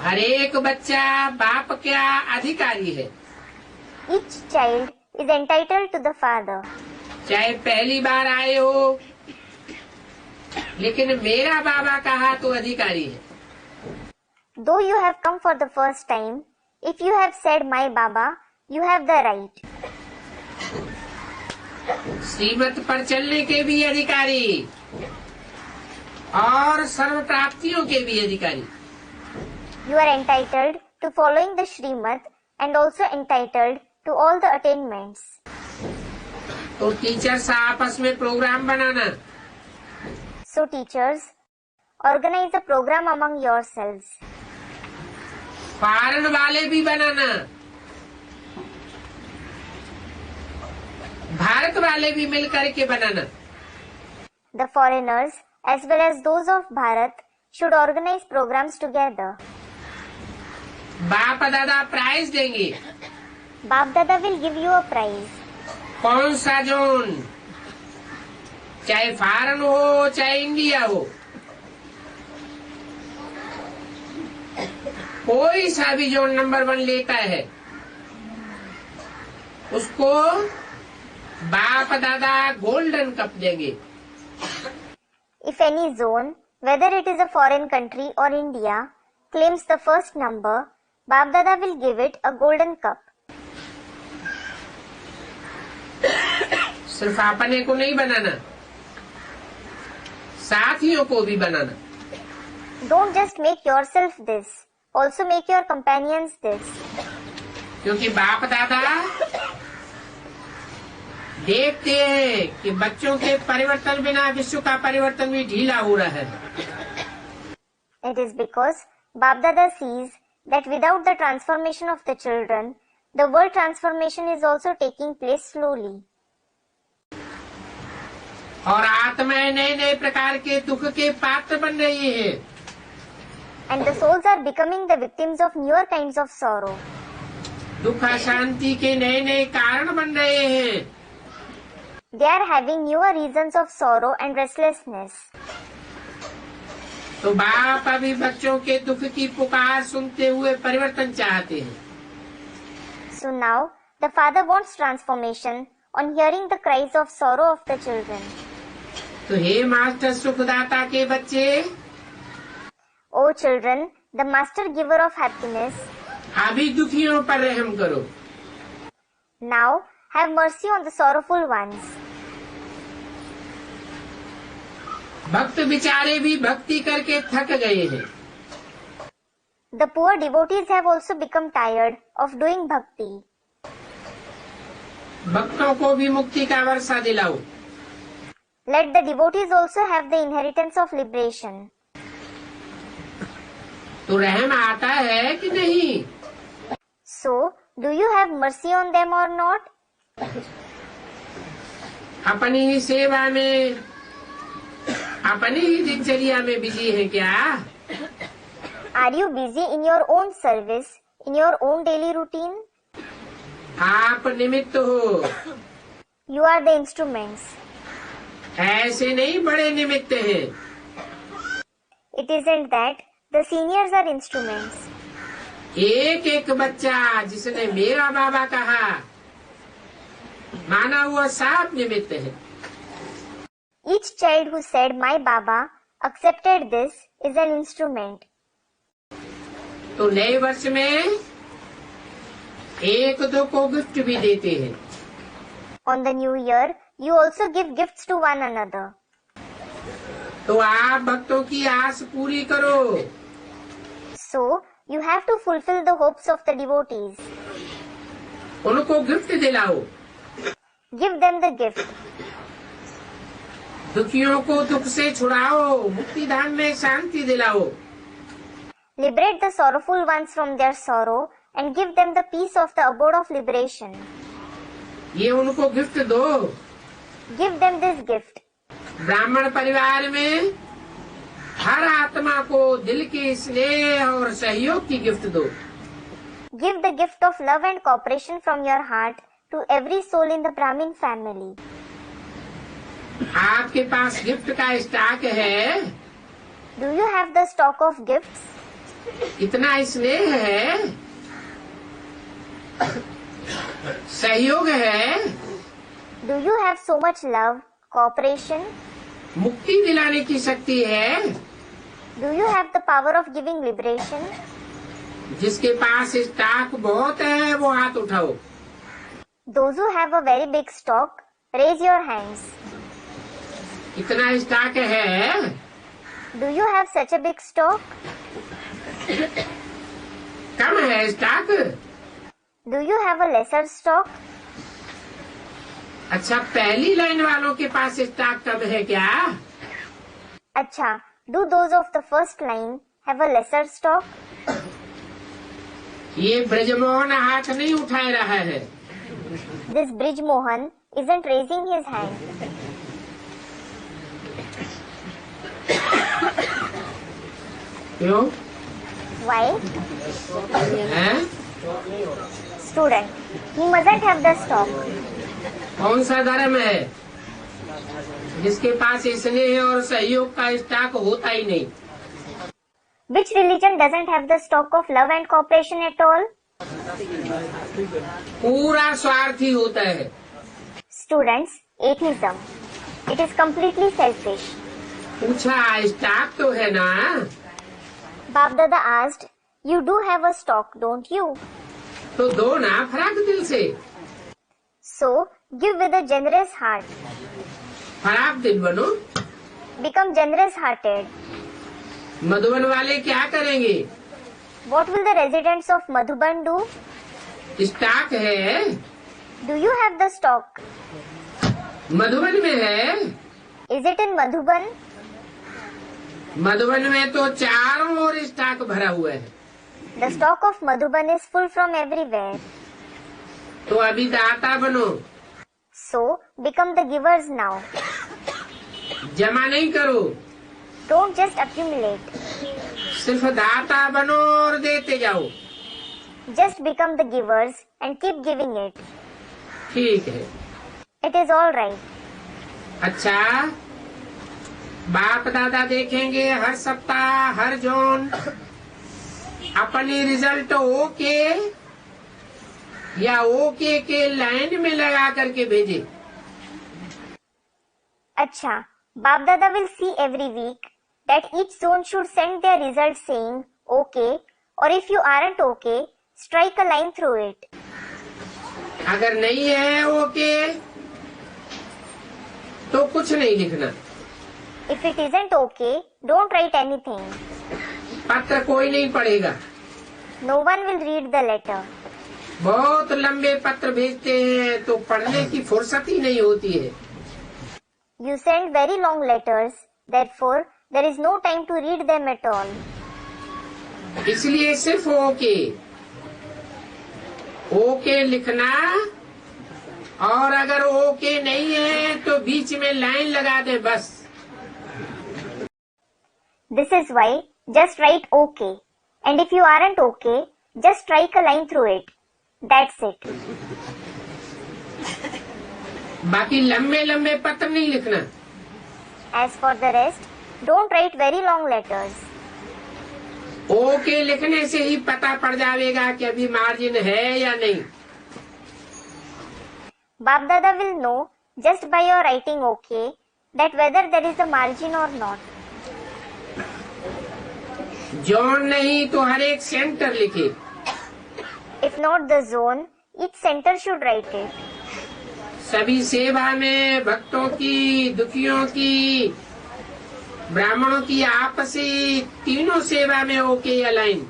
हर एक बच्चा बाप क्या अधिकारी है। Each child is entitled to the father. चाहे पहली बार आए हो, लेकिन मेरा बाबा कहा तो अधिकारी है। Though you have come for the first time, if you have said my Baba, you have the right. श्रीमत पर चलने के भी अधिकारी और सर्व प्राप्तियों के भी अधिकारी। You are entitled to following the Srimad and also entitled to all the attainments. तो टीचर्स आपस में प्रोग्राम बनाना, So teachers, organize a program among yourselves. Foreign वाले भी बनाना, भारत वाले भी मिल करके बनाना। The foreigners as well as those of Bharat should organize programs together. बाप दादा प्राइज देंगे। Bap Dada will give you a prize. कौन सा जोन, चाहे फॉरेन हो चाहे इंडिया हो, कोई सा भी जोन नंबर 1 लेता है उसको बाप दादा गोल्डन कप देंगे। If any zone, whether it is a foreign country or India, claims the first number, Bap Dada will give it a golden cup. सिर्फ अपने को नहीं बनाना, साथियों को भी बनाना। Don't just make yourself this, also make your companions this. क्योंकि बाप दादा देखते हैं कि बच्चों के परिवर्तन बिना विश्व का परिवर्तन भी ढीला हो रहा है। It is because Bap Dada sees that without the transformation of the children, the world transformation is also taking place slowly. और आत्माएं नए नए प्रकार के दुख के पात्र बन रही है। And the souls are becoming the victims of newer kinds of sorrow. दुख अशांति के नए नए कारण बन रहे हैं। They are having newer reasons of sorrow and restlessness. तो बाप अभी बच्चों के दुख की पुकार सुनते हुए परिवर्तन चाहते हैं। So now, the father wants transformation on hearing the cries of sorrow of the children. तो हे मास्टर सुखदाता के बच्चे, O children, the master giver of happiness, अभी दुखियों पर रहम करो। now have mercy on the sorrowful ones. भक्त बिचारे भी भक्ति करके थक गए हैं। The poor devotees have also become tired of doing bhakti. भक्तों को भी मुक्ति का वर्षा दिलाओ। Let the devotees also have the inheritance of liberation. तो रहम आता है कि नहीं? So, do you have mercy on them or not? अपनी ही सेवा में, अपनी ही दिनचर्या में बिजी है क्या? Are you busy in your own service, in your own daily routine? आप निमित्त हो, You are the instruments. ऐसे नहीं बड़े निमित्त हैं। It isn't that the seniors are instruments. एक एक बच्चा जिसने मेरा बाबा कहा, माना हुआ सब निमित्त है। Each child who said my Baba accepted this is an instrument. तो नए वर्ष में एक दो को गिफ्ट भी देते हैं। On the new year, you also give gifts to one another. तो आप भक्तों की आस पूरी करो। So, you have to fulfill the hopes of the devotees. उनको गिफ्ट दिलाओ। Give them the gift. दुखियों को दुख से छुड़ाओ, मुक्ति धाम में शांति दिलाओ। Liberate the sorrowful ones from their sorrow and give them the peace of the abode of liberation. ये उनको गिफ्ट दो। Give them this gift. ब्राह्मण परिवार में हर आत्मा को दिल के स्नेह और सहयोग की गिफ्ट दो। Give the gift of love and cooperation from your heart to every soul in the Brahmin family. आपके पास गिफ्ट का स्टॉक है? Do you have the stock of gifts? इतना स्नेह है, सहयोग है, Do you have so much love, cooperation? मुक्ति दिलाने की शक्ति है? Do you have the power of giving liberation? जिसके पास स्टॉक बहुत है वो हाथ उठाओ। Those who have a very big stock, raise your hands. इतना स्टॉक है? Do you have such a big stock? कम है stock? Do you have a lesser stock? अच्छा, पहली लाइन वालों के पास स्टॉक कम है क्या? अच्छा, do those of the first line have a lesser stock? ये ब्रजमोहन हाथ नहीं उठा रहा है। This Brij Mohan isn't raising his hand. क्यों Why? है? Student, he mustn't have the stock. कौन सा धर्म है जिसके पास स्नेह और सहयोग का स्टॉक होता ही नहीं? Which religion doesn't have the stock of love and cooperation at all? पूरा स्वार्थी होता है। Students, atheism. It is completely selfish. पूछा स्टॉक तो है ना? Bap Dada asked, you do have a stock, don't you? तो दो ना फराक दिल से। So, give with a generous heart. फराक दिल बनो। Become generous hearted. मधुबन वाले क्या करेंगे? What will the residents of Madhuban do? Stock है? Do you have the stock? Madhuban में है? Is it in Madhuban? Madhuban में तो चारों ओर स्टॉक भरा हुआ है। The stock of Madhuban is full from everywhere. तो अभी दाता बनो। So, become the givers now. जमा नहीं करो, Don't just accumulate. सिर्फ दाता बनो और देते जाओ। Just become the givers and keep giving it. ठीक है। It is all right. अच्छा, बाप दादा देखेंगे हर सप्ताह हर जोन अपनी रिजल्ट ओके या ओके के लाइन में लगा करके भेजे। Acha, Bap Dada will see every week that each zone should send their results saying okay, or if you aren't okay, strike a line through it. अगर नहीं है ओके तो कुछ नहीं लिखना। If it isn't okay, don't write anything. पत्र कोई नहीं पढ़ेगा। No one will read the letter. बहुत लंबे पत्र भेजते हैं तो पढ़ने की फुर्सत ही नहीं होती है। You send very long letters, therefore there is no time to read them at all. इसलिए सिर्फ ओके ओके लिखना, और अगर ओके नहीं है तो बीच में लाइन लगा दे बस। This is why just write okay, and if you aren't okay, just strike a line through it. That's it. बाकी लंबे लंबे पत्र नहीं लिखना। As for the rest, don't write very long letters. Okay लिखने से ही पता पड़ जाएगा कि अभी मार्जिन है या नहीं। Bap Dada will know just by your writing okay that whether there is a margin or not. Zone नहीं तो हर एक सेंटर लिखे। If not the zone, each center should write it. सभी सेवा में भक्तों की, दुखियों की, ब्राह्मणों की, आपसी तीनों सेवा में ओके या line.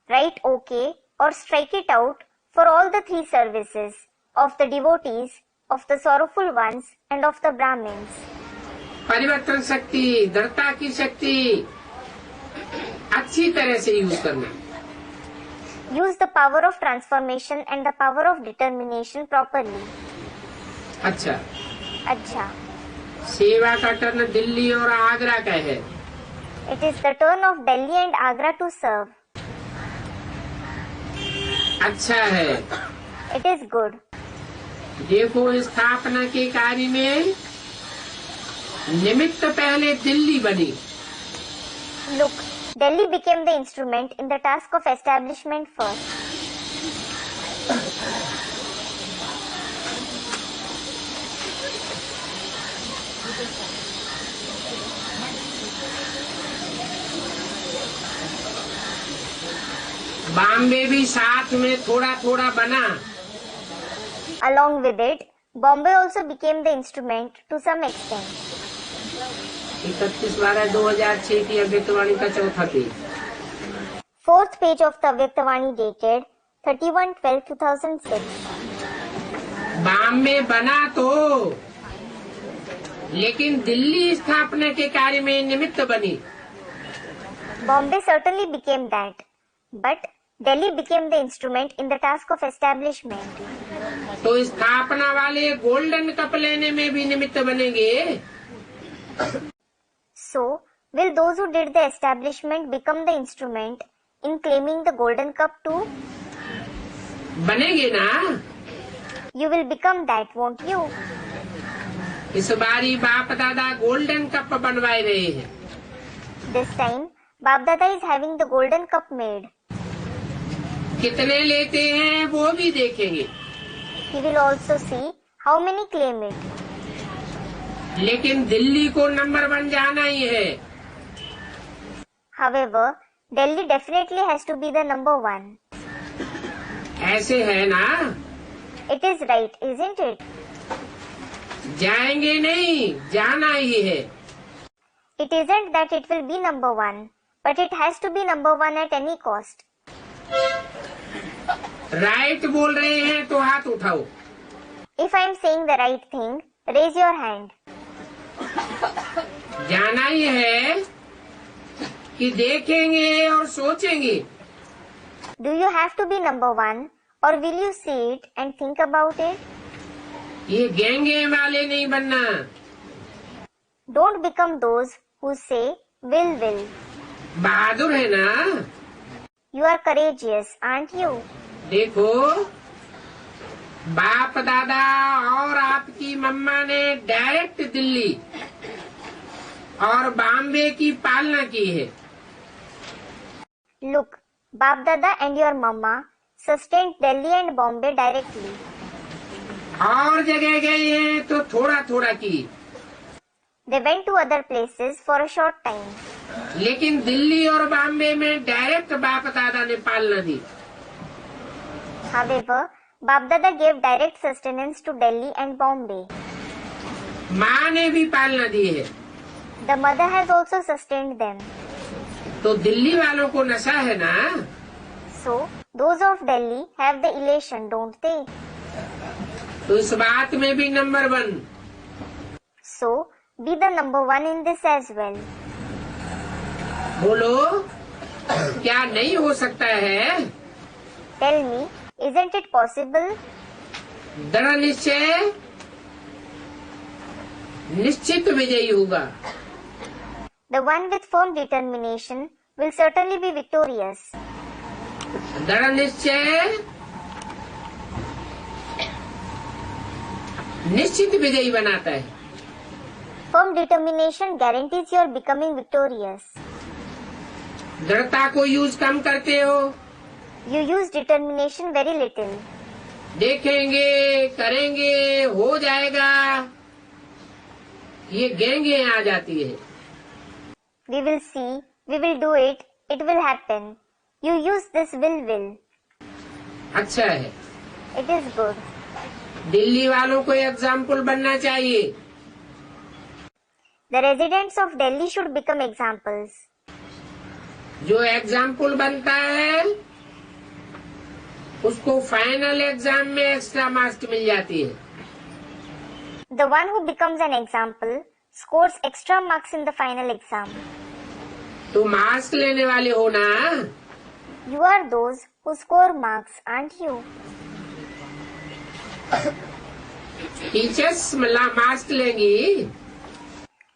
Write okay or strike it out for all the three services of the devotees, of the sorrowful ones and of the Brahmins. परिवर्तन शक्ति, दृढ़ता की शक्ति अच्छी तरह से यूज करना। Use the power of transformation and the power of determination properly. अच्छा, Acha, सेवा का टर्न दिल्ली और आगरा का है। it is the turn of Delhi and Agra to serve. अच्छा है। It is good. देखो स्थापना के कार्य में निमित्त पहले दिल्ली बनी। Look, Delhi became the instrument in the task of establishment first. Bombay भी साथ में थोड़ा थोड़ा बना। Along with it, Bombay also became the instrument to some extent. 31/12/2006 की अव्यक्तवाणी का चौथा page. Fourth page of the Avyaktavani dated 31/12/2006. Bombay बना तो, लेकिन दिल्ली स्थापना के कार्य में निमित्त बनी। Bombay certainly became that, but Delhi became the instrument in the task of establishment. तो स्थापना वाले गोल्डन कप लेने में भी निमित्त बनेंगे। So, Will those who did the establishment become the instrument in claiming the golden cup too? बनेंगे ना? You will become that, won't you? इस बारी बाप दादा गोल्डन कप बनवाए रहे हैं। This time, Bap Dada is having the golden cup made. कितने लेते हैं वो भी देखेंगे। He will also see how many claim it. लेकिन दिल्ली को नंबर 1 जाना ही है। However, Delhi definitely has to be the number 1. ऐसे है ना? It is right, isn't it? जाएंगे नहीं, जाना ही है। It isn't that it will be number 1, but it has to be number 1 at any cost. Right बोल रहे हैं तो हाथ उठाओ। If I am saying the right thing, raise your hand. जाना ही है कि देखेंगे और सोचेंगे? Do you have to be number 1 or will you see it and think about it? ये गेंगे वाले नहीं बनना। Don't become those who say will. बहादुर है ना? You are courageous, aren't you? देखो, बाप दादा और आपकी मम्मा ने डायरेक्ट दिल्ली और बॉम्बे की पालना की है। Look, Bap Dada and your mama sustained Delhi and Bombay directly. और जगह गए हैं तो थोड़ा थोड़ा की। They went to other places for a short time. लेकिन दिल्ली और बॉम्बे में डायरेक्ट बाप दादा ने पालना दी। However, Bap Dada gave direct sustenance to Delhi and Bombay. माँ ने भी पालना दी है। The mother has also sustained them. तो दिल्ली वालों को नशा है ना? So, those of Delhi have the elation, don't they? तो इस बात में भी number 1। So, be the number 1 in this as well. बोलो, क्या नहीं हो सकता है? Tell me, isn't it possible? दृढ़ निश्चय निश्चित विजयी होगा। The one with firm determination will certainly be victorious. दृढ़ निश्चय निश्चित विजयी बनाता है। Firm determination guarantees your becoming victorious. दृढ़ता को यूज कम करते हो। You use determination very little. देखेंगे, करेंगे, हो जाएगा, ये गेंगे आ जाती है। We will see, we will do it, it will happen. You use this will. अच्छा है, It is good. दिल्ली वालों को एग्जाम्पल बनना चाहिए। The residents of Delhi should become examples. जो एग्जाम्पल बनता है उसको फाइनल एग्जाम में एक्स्ट्रा मार्क्स मिल जाती है। The one who becomes an example scores extra marks in the final exam. तो मार्क्स लेने वाले हो ना? You are those who score marks, aren't you? Teachers marks लेंगी।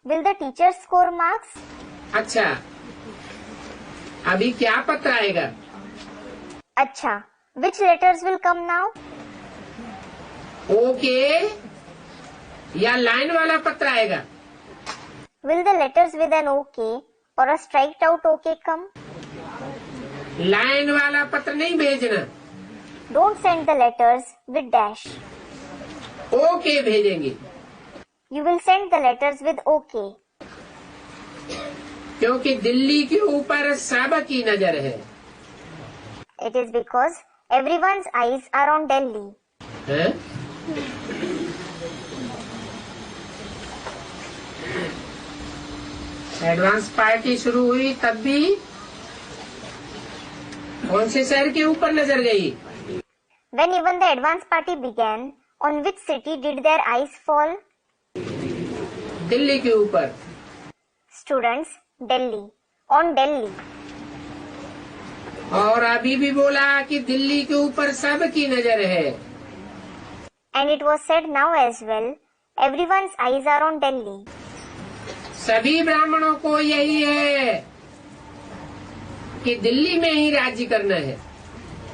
Will the teachers score marks? अच्छा, अभी क्या पत्र आएगा? Acha, which letters will come now? Okay या लाइन वाला पत्र आएगा? Will the letters with an OK or a striked out OK come? Line वाला पत्र नहीं भेजना, Don't send the letters with dash. Okay भेजेंगे, You will send the letters with OK. क्योंकि दिल्ली के ऊपर सबकी नजर है। It is because everyone's eyes are on Delhi. हैं? एडवांस पार्टी शुरू हुई तब भी कौन से शहर के ऊपर नजर गई? When even the advance party began, on which city did their eyes fall? Delhi के ऊपर। Students, Delhi. On Delhi. और अभी भी बोला कि दिल्ली के ऊपर सबकी नजर है। And it was said now as well, everyone's eyes are on Delhi. सभी ब्राह्मणों को यही है कि दिल्ली में ही राज्य करना है।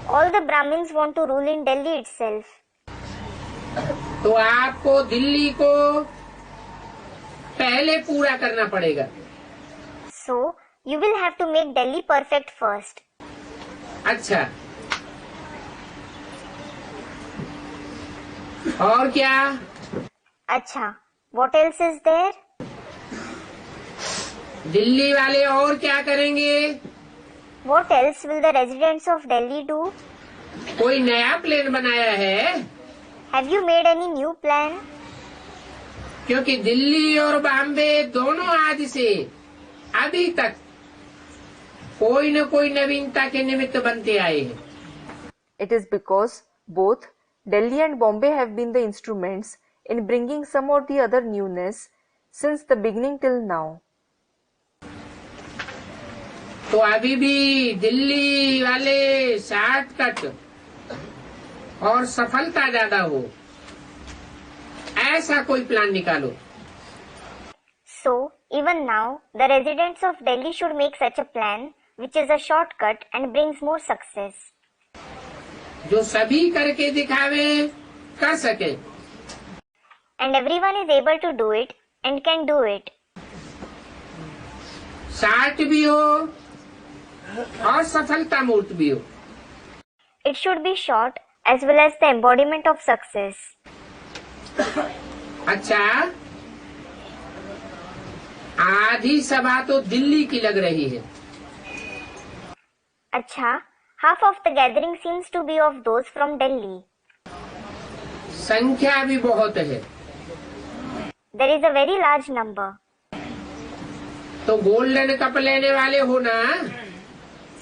All the Brahmins want to rule in Delhi itself. तो आपको दिल्ली को पहले पूरा करना पड़ेगा। So, you will have to make Delhi perfect first. अच्छा, और क्या? अच्छा, what else is there? Delhi वाले और क्या करेंगे? What else will the residents of Delhi do? कोई नया प्लान बनाया है? Have you made any new plan? क्योंकि दिल्ली और बॉम्बे दोनों आज से अभी तक कोई न कोई नवीनता के निमित्त बनते आए हैं। It is because both Delhi and Bombay have been the instruments in bringing some or the other newness since the beginning till now. तो अभी भी दिल्ली वाले शॉर्टकट और सफलता ज्यादा हो ऐसा कोई प्लान निकालो। So, even now, the residents of Delhi should make such a plan which is a shortcut and brings more success. जो सभी करके दिखावे कर सके। And everyone is able to do it and can do it. Short भी हो और सफलता मूर्त भी हो। It should be short as well as the embodiment of success. अच्छा, आधी सभा तो दिल्ली की लग रही है। Acha, half of the gathering seems to be of those from Delhi. संख्या भी बहुत है। There is a very large number. तो गोल्डन कप लेने वाले हो ना?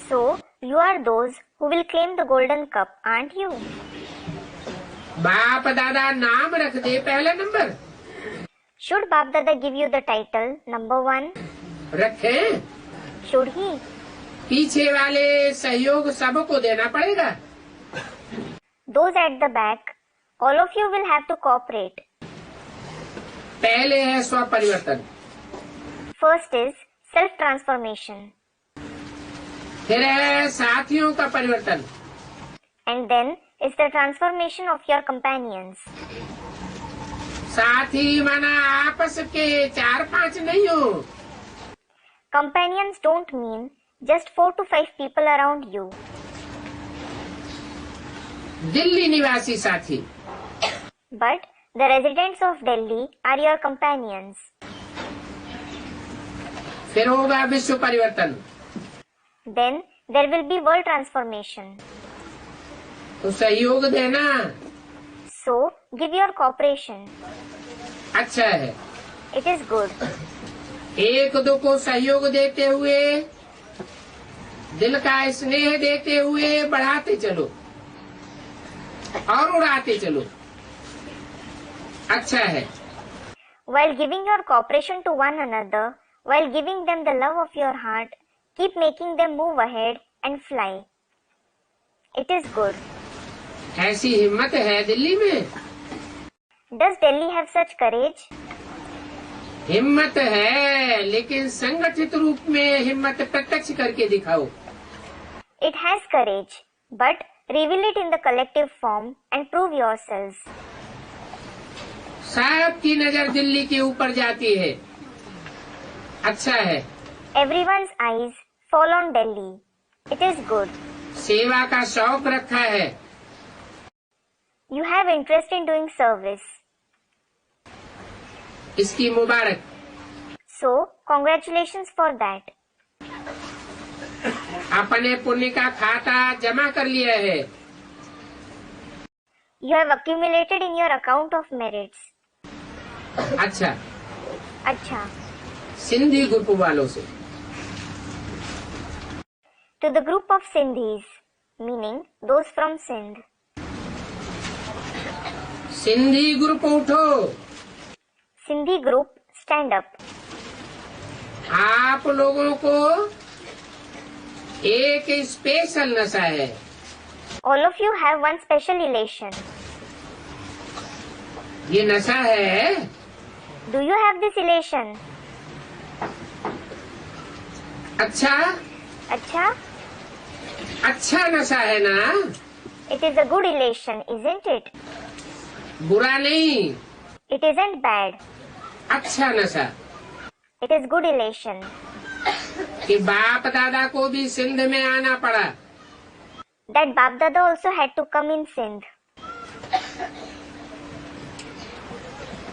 So, you are those who will claim the golden cup, aren't you? बाप दादा नाम रख दे पहला number. Should Bap Dada give you the title number 1? रखे? Should he? पीछे वाले सहयोग सबको देना पड़ेगा। Those at the back, all of you will have to cooperate. पहले है स्व परिवर्तन, First is self-transformation. फिर है साथियों का परिवर्तन, And then is the transformation of your companions. साथी माना आपस के 4-5 नहीं हो। Companions don't mean just 4 to 5 people around you. Delhi निवासी साथी। But the residents of Delhi are your companions. फिर होगा विश्व परिवर्तन। Then there will be world transformation. तो सहयोग देना So, give your cooperation. अच्छा है। It is good. एक दो को सहयोग देते हुए, दिल का स्नेह देते हुए बढ़ाते चलो और उड़ाते चलो। अच्छा है। While giving your cooperation to one another, while giving them the love of your heart, keep making them move ahead and fly. It is good. ऐसी हिम्मत है दिल्ली में? Does Delhi have such courage? हिम्मत है, लेकिन संगठित रूप में हिम्मत प्रत्यक्ष करके दिखाओ। It has courage, but reveal it in the collective form and prove yourselves. सबकी नजर दिल्ली के ऊपर जाती है। अच्छा है। Everyone's eyes fall on Delhi. It is good. सेवा का शौक रखा है। You have interest in doing service. इसकी मुबारक। So, congratulations for that. अपने पुण्य का खाता जमा कर लिया है। You have accumulated in your account of merits. अच्छा, Acha. सिंधी ग्रुप वालों से। To the group of Sindhis, meaning those from Sindh. Sindhi group उठो। Sindhi group, stand up. आप लोगों को एक स्पेशल नशा है। All of you have one special elation. ये नशा है। Do you have this elation? अच्छा अच्छा? अच्छा नशा है ना? It is a good elation, isn't it? बुरा नहीं, It isn't bad. अच्छा नशा। It is good elation. कि बाप दादा को भी सिंध में आना पड़ा। That Bap Dada also had to come in Sindh.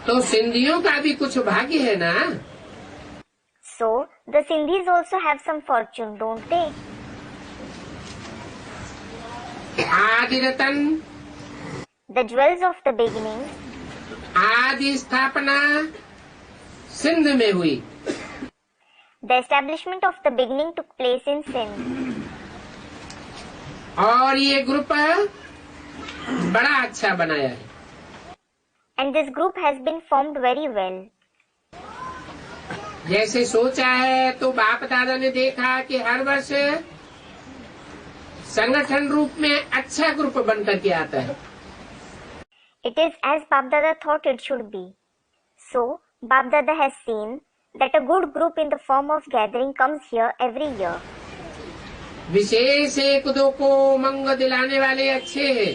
तो सिंधियों का भी कुछ भाग्य है ना? So, the Sindhis also have some fortune, don't they? आदि रतन, The jewels of the beginning, आदि स्थापना सिंध में हुई। the establishment of the beginning took place in Sindh. और ये ग्रुप बड़ा अच्छा बनाया है। And this group has been formed very well. जैसे सोचा है तो बाप दादा ने देखा कि हर वर्ष संगठन रूप में अच्छा ग्रुप बनकर के आता है। It is as Bap Dada thought it should be. So, Bap Dada has seen that a good group in the form of gathering comes here every year. विशेष एक दो को मंग दिलाने वाले अच्छे हैं।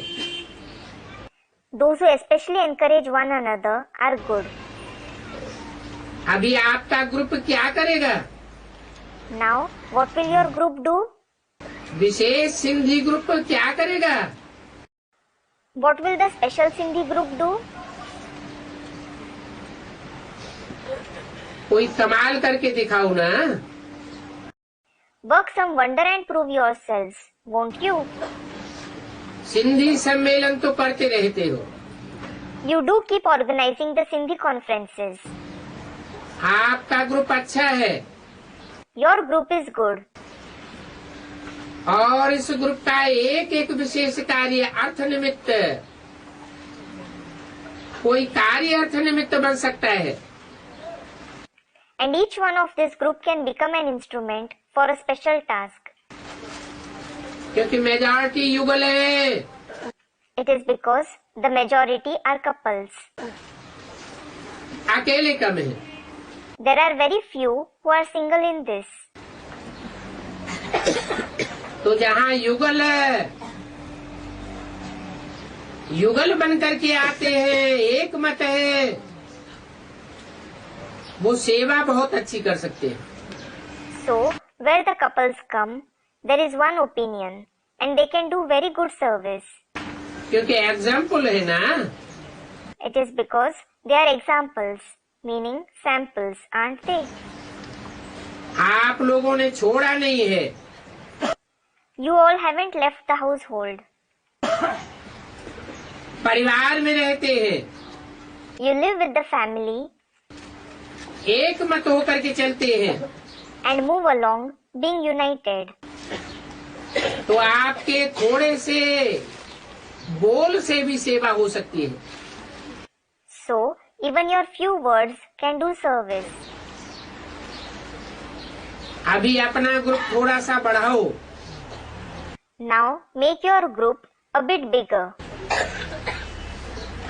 Those who especially encourage one another are good. अभी आपका ग्रुप क्या करेगा? Now, what will your group do? विशेष सिंधी ग्रुप क्या करेगा? What will the special Sindhi group do? कोई कमाल करके दिखाओ ना। Work some wonder and prove yourselves, won't you? Sindhi सम्मेलन तो करते रहते हो। You do keep organizing the Sindhi conferences. आपका ग्रुप अच्छा है Your group is good. और इस ग्रुप का एक एक विशेष कार्य अर्थ निमित्त, कोई कार्य अर्थ निमित्त बन सकता है। And each one of this group can become an instrument for a special task. क्योंकि मेजॉरिटी युगल है। It is because the majority are couples. अकेले कम है। There are very few who are single in this. तो जहाँ युगल युगल बन करके आते हैं, एक मत है, वो सेवा बहुत अच्छी कर सकते हैं। So, where the couples come, there is one opinion and they can do very good service. क्योंकि एग्जाम्पल है ना। It is because they are examples, meaning samples, aren't they? आप लोगों ने छोड़ा नहीं है। You all haven't left the household. परिवार में रहते हैं, You live with the family एक मत होकर के चलते हैं। and move along being united. तो आपके थोड़े से बोल से भी सेवा हो सकती है। So, even your few words can do service. अभी अपना ग्रुप थोड़ा सा बढ़ाओ। Now, make your group a bit bigger.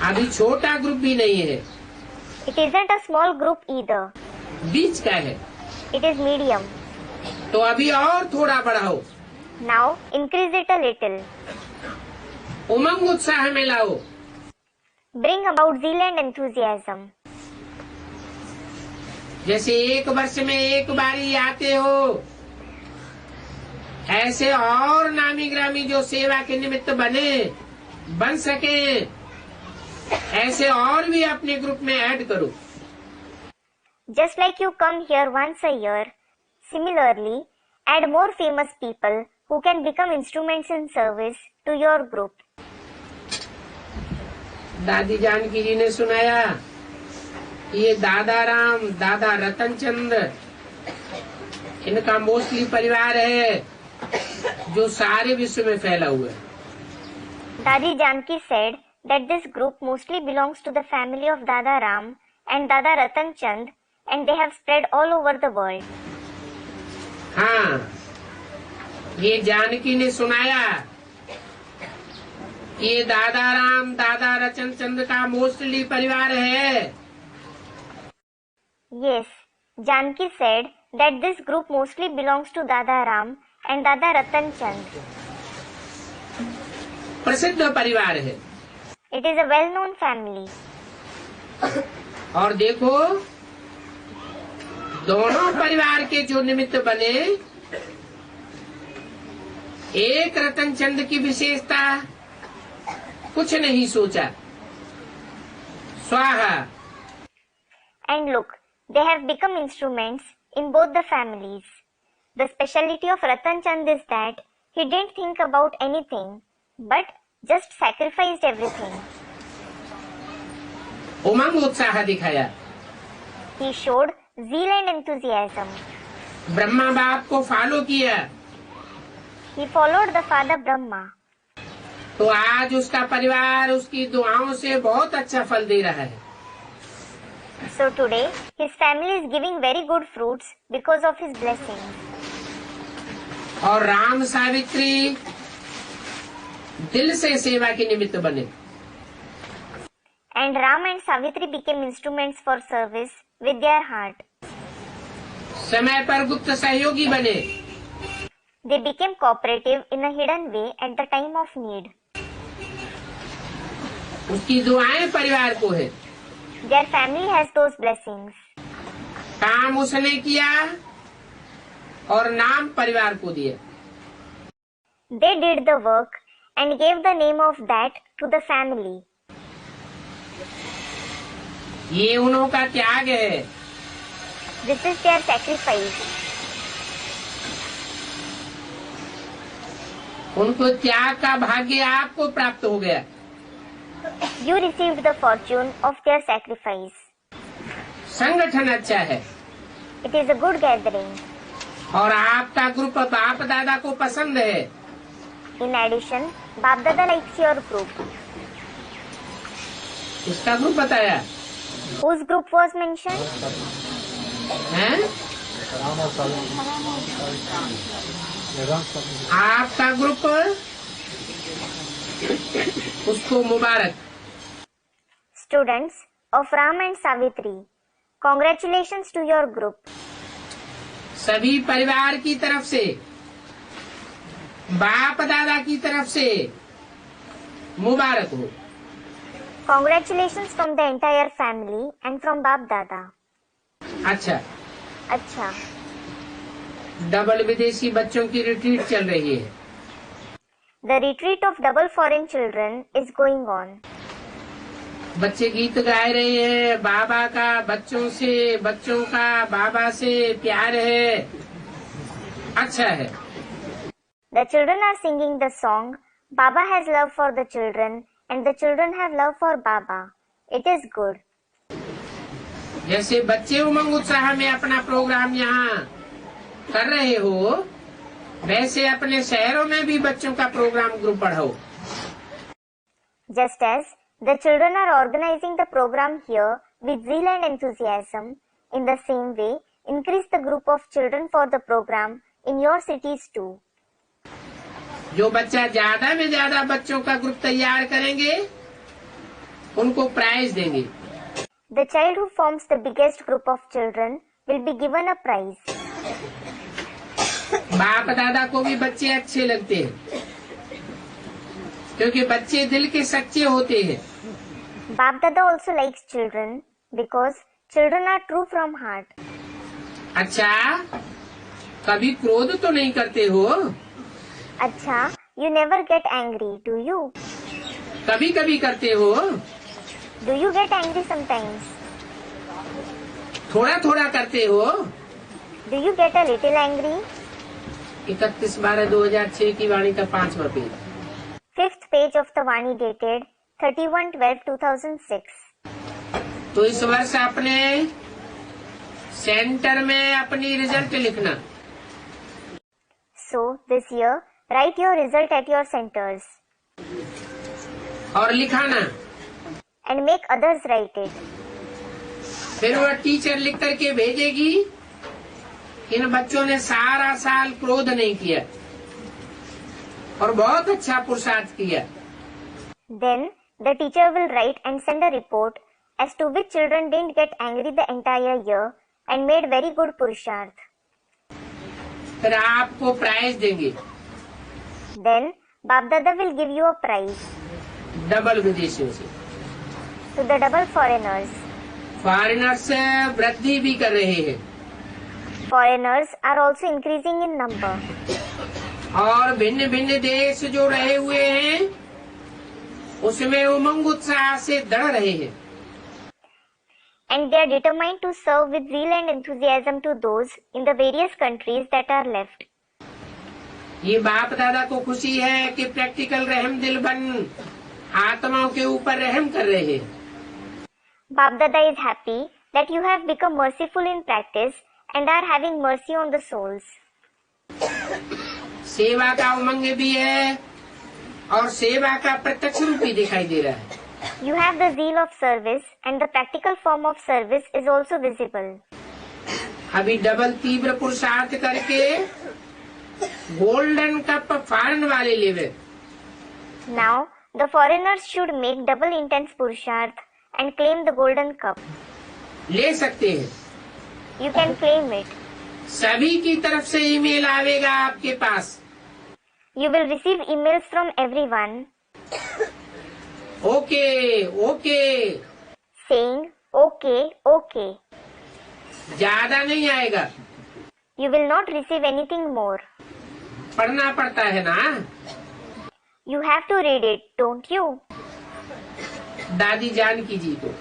अभी छोटा ग्रुप भी नहीं है, It isn't a small group either. बीच का है। It is medium. तो अभी और थोड़ा बढ़ाओ। Now, increase it a little. उमंग उत्साह में लाओ। Bring about zeal and enthusiasm. जैसे एक वर्ष में एक बारी आते हो, ऐसे और नामी ग्रामी जो सेवा के निमित्त बन सके, ऐसे और भी अपने ग्रुप में ऐड करो। Just like you come here once a year, similarly, add more famous people who can become instruments in service to your group. दादी जानकी जी ने सुनाया, ये दादा राम, दादा रतन चंद, इनका मोस्टली परिवार है जो सारे विश्व में फैला हुआ है। Dadi Janki said that this group mostly belongs to the family of Dada Ram and Dada Ratan Chand and they have spread all over the world. हाँ, ये जानकी ने सुनाया, ये दादा राम, दादा रतन चंद का मोस्टली परिवार है। Yes, Janki said that this group mostly belongs to Dada Ram and Dada Ratan Chand. प्रसिद्ध परिवार है। It is a well-known family. और देखो, दोनों परिवार के जो निमित्त बने, एक रतन चंद की विशेषता, कुछ नहीं सोचा, स्वाहा। And look, they have become instruments in both the families. The speciality of Ratan Chand is that he didn't think about anything, but just sacrificed everything. उमंग उत्साह दिखाया। He showed zeal and enthusiasm. Brahma बाप को follow किया, He followed the father Brahma. तो आज उसका परिवार उसकी दुआओं से बहुत अच्छा फल दे रहा है। So today, his family is giving very good fruits because of his blessings. और राम सावित्री दिल से सेवा के निमित्त बने। And Ram and Savitri became instruments for service with their heart. समय पर गुप्त सहयोगी बने। They became cooperative in a hidden way at the time of need. उसकी दुआएं परिवार को है। Their family has those blessings. काम उसने किया और नाम परिवार को दिया। They did the work and gave the name of that to the family. ये उन्हों का त्याग है। This is their sacrifice. उनको त्याग का भाग्य आपको प्राप्त हो गया। You received the fortune of their sacrifice. संगठन अच्छा है It is a good gathering. और आपका ग्रुप बाप दादा को पसंद है। In addition, Bap Dada likes your group. इसका ग्रुप बताया Whose group was mentioned? है? आपका ग्रुप उसको मुबारक। Students of Ram and Savitri, congratulations to your group. सभी परिवार की तरफ से, बाप दादा की तरफ से मुबारक हो। Congratulations from the entire family and from Bap Dada. अच्छा, अच्छा, डबल विदेशी बच्चों की रिट्रीट चल रही है। the retreat of double foreign children is going on. बच्चे गीत गाए रहे हैं, बाबा का बच्चों से, बच्चों का बाबा से प्यार है। अच्छा है। The children are singing the song, Baba has love for the children and the children have love for Baba. It is good. जैसे बच्चे उमंग उत्साह में अपना प्रोग्राम यहाँ कर रहे हो, वैसे अपने शहरों में भी बच्चों का प्रोग्राम ग्रुप बढ़ाओ। Just as the children are organizing the program here with zeal and enthusiasm, in the same way, increase the group of children for the program in your cities too. जो बच्चा ज्यादा में ज्यादा बच्चों का group तैयार करेंगे, उनको प्राइज देंगे। The child who forms the biggest group of children will be given a prize. बाप दादा को भी बच्चे अच्छे लगते हैं, क्योंकि बच्चे दिल के सच्चे होते हैं। Bap Dada also likes children because children are true from heart. अच्छा, कभी क्रोध तो नहीं करते हो? अच्छा, you never get angry, do you? कभी कभी करते हो? Do you get angry sometimes? थोड़ा थोड़ा करते हो? Do you get a little angry? 31/12/2006 की वाणी का 5वां page. 5th page of the Vani dated 31/12/2006. तो इस वर्ष अपने सेंटर में अपनी रिजल्ट लिखना। So, this year, write your result at your centers और लिखाना। and make others write it. फिर वह टीचर लिख करके भेजेगी, इन बच्चों ने सारा साल क्रोध नहीं किया और बहुत अच्छा पुरुषार्थ किया। Then, the teacher will write and send a report as to which children didn't get angry the entire year and made very good purusharth. फिर आपको प्राइज देंगे, Then Bap Dada will give you a prize double विदेशियों से। to the double foreigners. Foreigners वृद्धि भी कर रहे हैं Foreigners are also increasing in number. और भिन्न भिन्न देश जो रहे हुए हैं उसमें उमंग उत्साह से दृढ़ रहे हैं। And they are determined to serve with zeal and enthusiasm to those in the various countries that are left. ये बाप दादा को खुशी है कि प्रैक्टिकल रहम दिल बन आत्माओं के ऊपर रहम कर रहे हैं। Bap Dada is happy that you have become merciful in practice and are having mercy on the souls. सेवा का उमंग भी है और सेवा का प्रत्यक्ष रूप भी दिखाई दे रहा है। You have the zeal of service and the practical form of service is also visible. अभी डबल तीव्र पुरुषार्थ करके गोल्डन कप फॉरेन वाले लेवे। Now, the foreigners should make double intense purusharth and claim the golden cup. ले सकते हैं, You can claim it. सभी की तरफ से ईमेल आवेगा आपके पास। You will receive emails from everyone okay okay, saying, okay, okay. ज्यादा नहीं आएगा, You will not receive anything more. पढ़ना पड़ता है ना। You have to read it, don't you? दादी जानकी जी को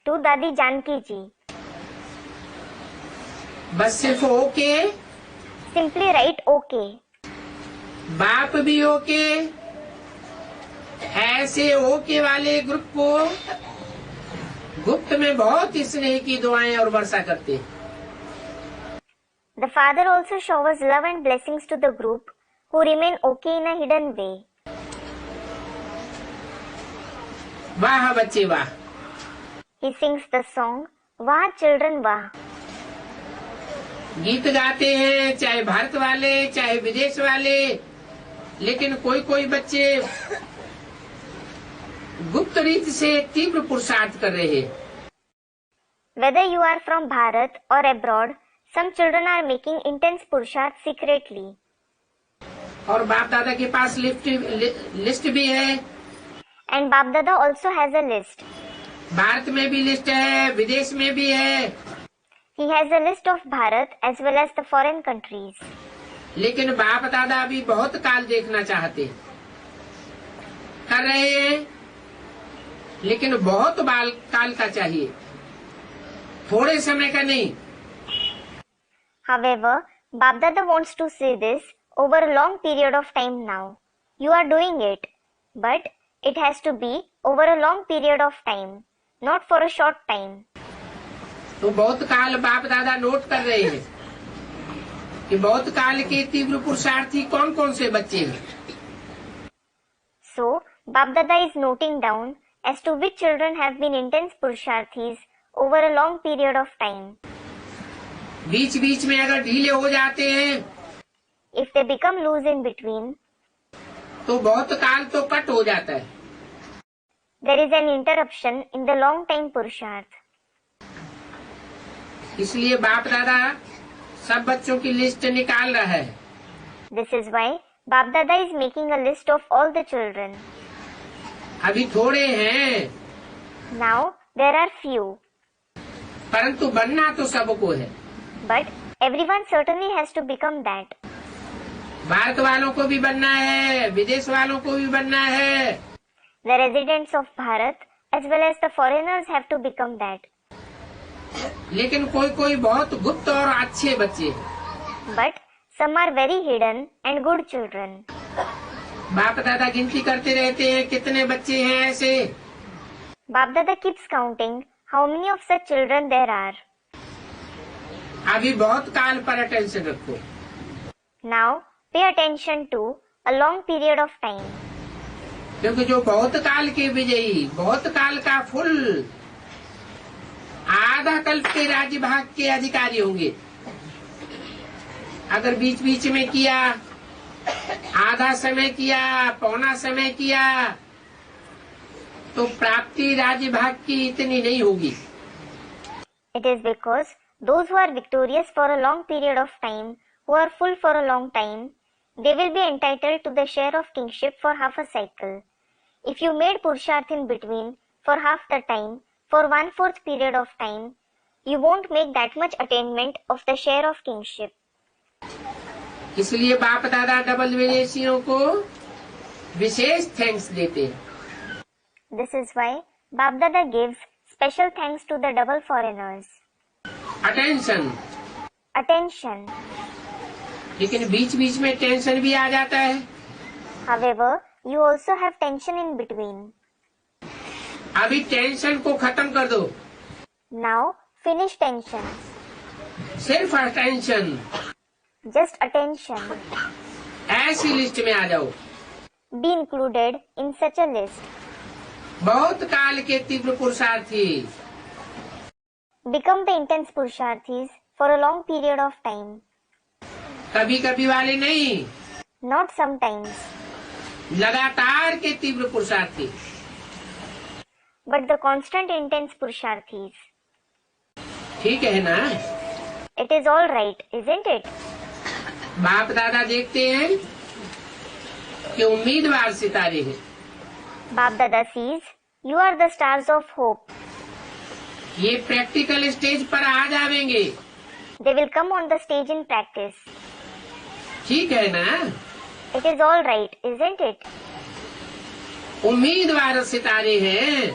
To Dadi Janki ji. बस सिर्फ ओके, Simply write okay. बाप भी ओके। ऐसे ओके वाले ग्रुप को गुप्त में बहुत स्नेह की दुआएं और वर्षा करते हैं। The father also showers love and blessings to the group who remain okay in a hidden way. वाह बच्चे वाह, He sings the song, Wah children wah. गीत गाते हैं चाहे भारत वाले चाहे विदेश वाले, लेकिन कोई कोई बच्चे गुप्त रीति से तीव्र पुरुषार्थ कर रहे हैं। Whether you are from Bharat or abroad, some children are making intense purusharth secretly. और बाप दादा के पास लिस्ट भी है। And Bap Dada also has a list. Bharat में भी लिस्ट है, विदेश में भी है, He has a list of Bharat as well as the foreign countries. लेकिन बाप दादा अभी बहुत काल देखना चाहते हैं। कर रहे हैं, लेकिन बहुत बाल काल का चाहिए, थोड़े समय का नहीं। However, Bap Dada wants to see this over a long period of time now. You are doing it, but it has to be over a long period of time, not for a short time. तो बहुत काल बाप दादा note कर रहे हैं कि बहुत काल के तीव्र पुरुषार्थी कौन कौन से बच्चे हैं। So, Bap Dada is noting down as to which children have been intense purusharthis over a long period of time. बीच बीच में अगर ढीले हो जाते हैं If they become loose in between, तो बहुत काल तो कट हो जाता है। there is an interruption in the long time purusharth. इसलिए बाप दादा सब बच्चों की लिस्ट निकाल रहा है। This is why Bap Dada is making a list of all the children. अभी थोड़े हैं, Now, there are few, परंतु बनना तो सबको है। but everyone certainly has to become that. Bharat वालों को भी बनना है, विदेश वालों को भी बनना है। The residents of Bharat as well as the foreigners have to become that. लेकिन कोई कोई बहुत गुप्त और अच्छे बच्चे हैं। But some are very hidden and good children. बाप दादा गिनती करते रहते हैं कितने बच्चे हैं ऐसे। Bap Dada keeps counting how many of such children there are. अभी बहुत काल पर अटेंशन रखो। Now, pay attention to a long period of time. क्योंकि जो बहुत काल के विजयी, बहुत काल का फुल आधा कल्प के राज्य भाग के अधिकारी होंगे। अगर बीच बीच में किया, आधा समय किया, पौना समय किया, तो प्राप्ति राज्य भाग की इतनी नहीं होगी। It is because those who are victorious for a long period of time who are full for a long time, they will be entitled to the share of kingship for half a cycle. If you made Purusharth in between, for half the time, for 1/4 period of time, you won't make that much attainment of the share of kingship. इसलिए बाप दादा double विदेशियों को विशेष thanks देते हैं. This is why Bap Dada gives special thanks to the double foreigners. Attention. Attention. लेकिन बीच बीच में tension भी आ जाता है. However, you also have tension in between. अभी टेंशन को खत्म कर दो. Now, finish tension. सिर्फ अटेंशन. Just attention. ऐसी लिस्ट में आ जाओ. Be included in such a list. बहुत काल के तीव्र पुरुषार्थी. Become the intense Purusharthis for a long period of time. कभी कभी वाले नहीं, Not sometimes, लगातार के तीव्र पुरुषार्थी. but the constant intense Purusharthis. ठीक है ना. It is all right, isn't it? बाप दादा देखते हैं कि उम्मीदवार सितारे हैं. Bap Dada sees you are the stars of hope. ये प्रैक्टिकल स्टेज पर आ जाएंगे. They will come on the stage in practice. ठीक है ना. It is all right, isn't it? उम्मीदवार सितारे हैं.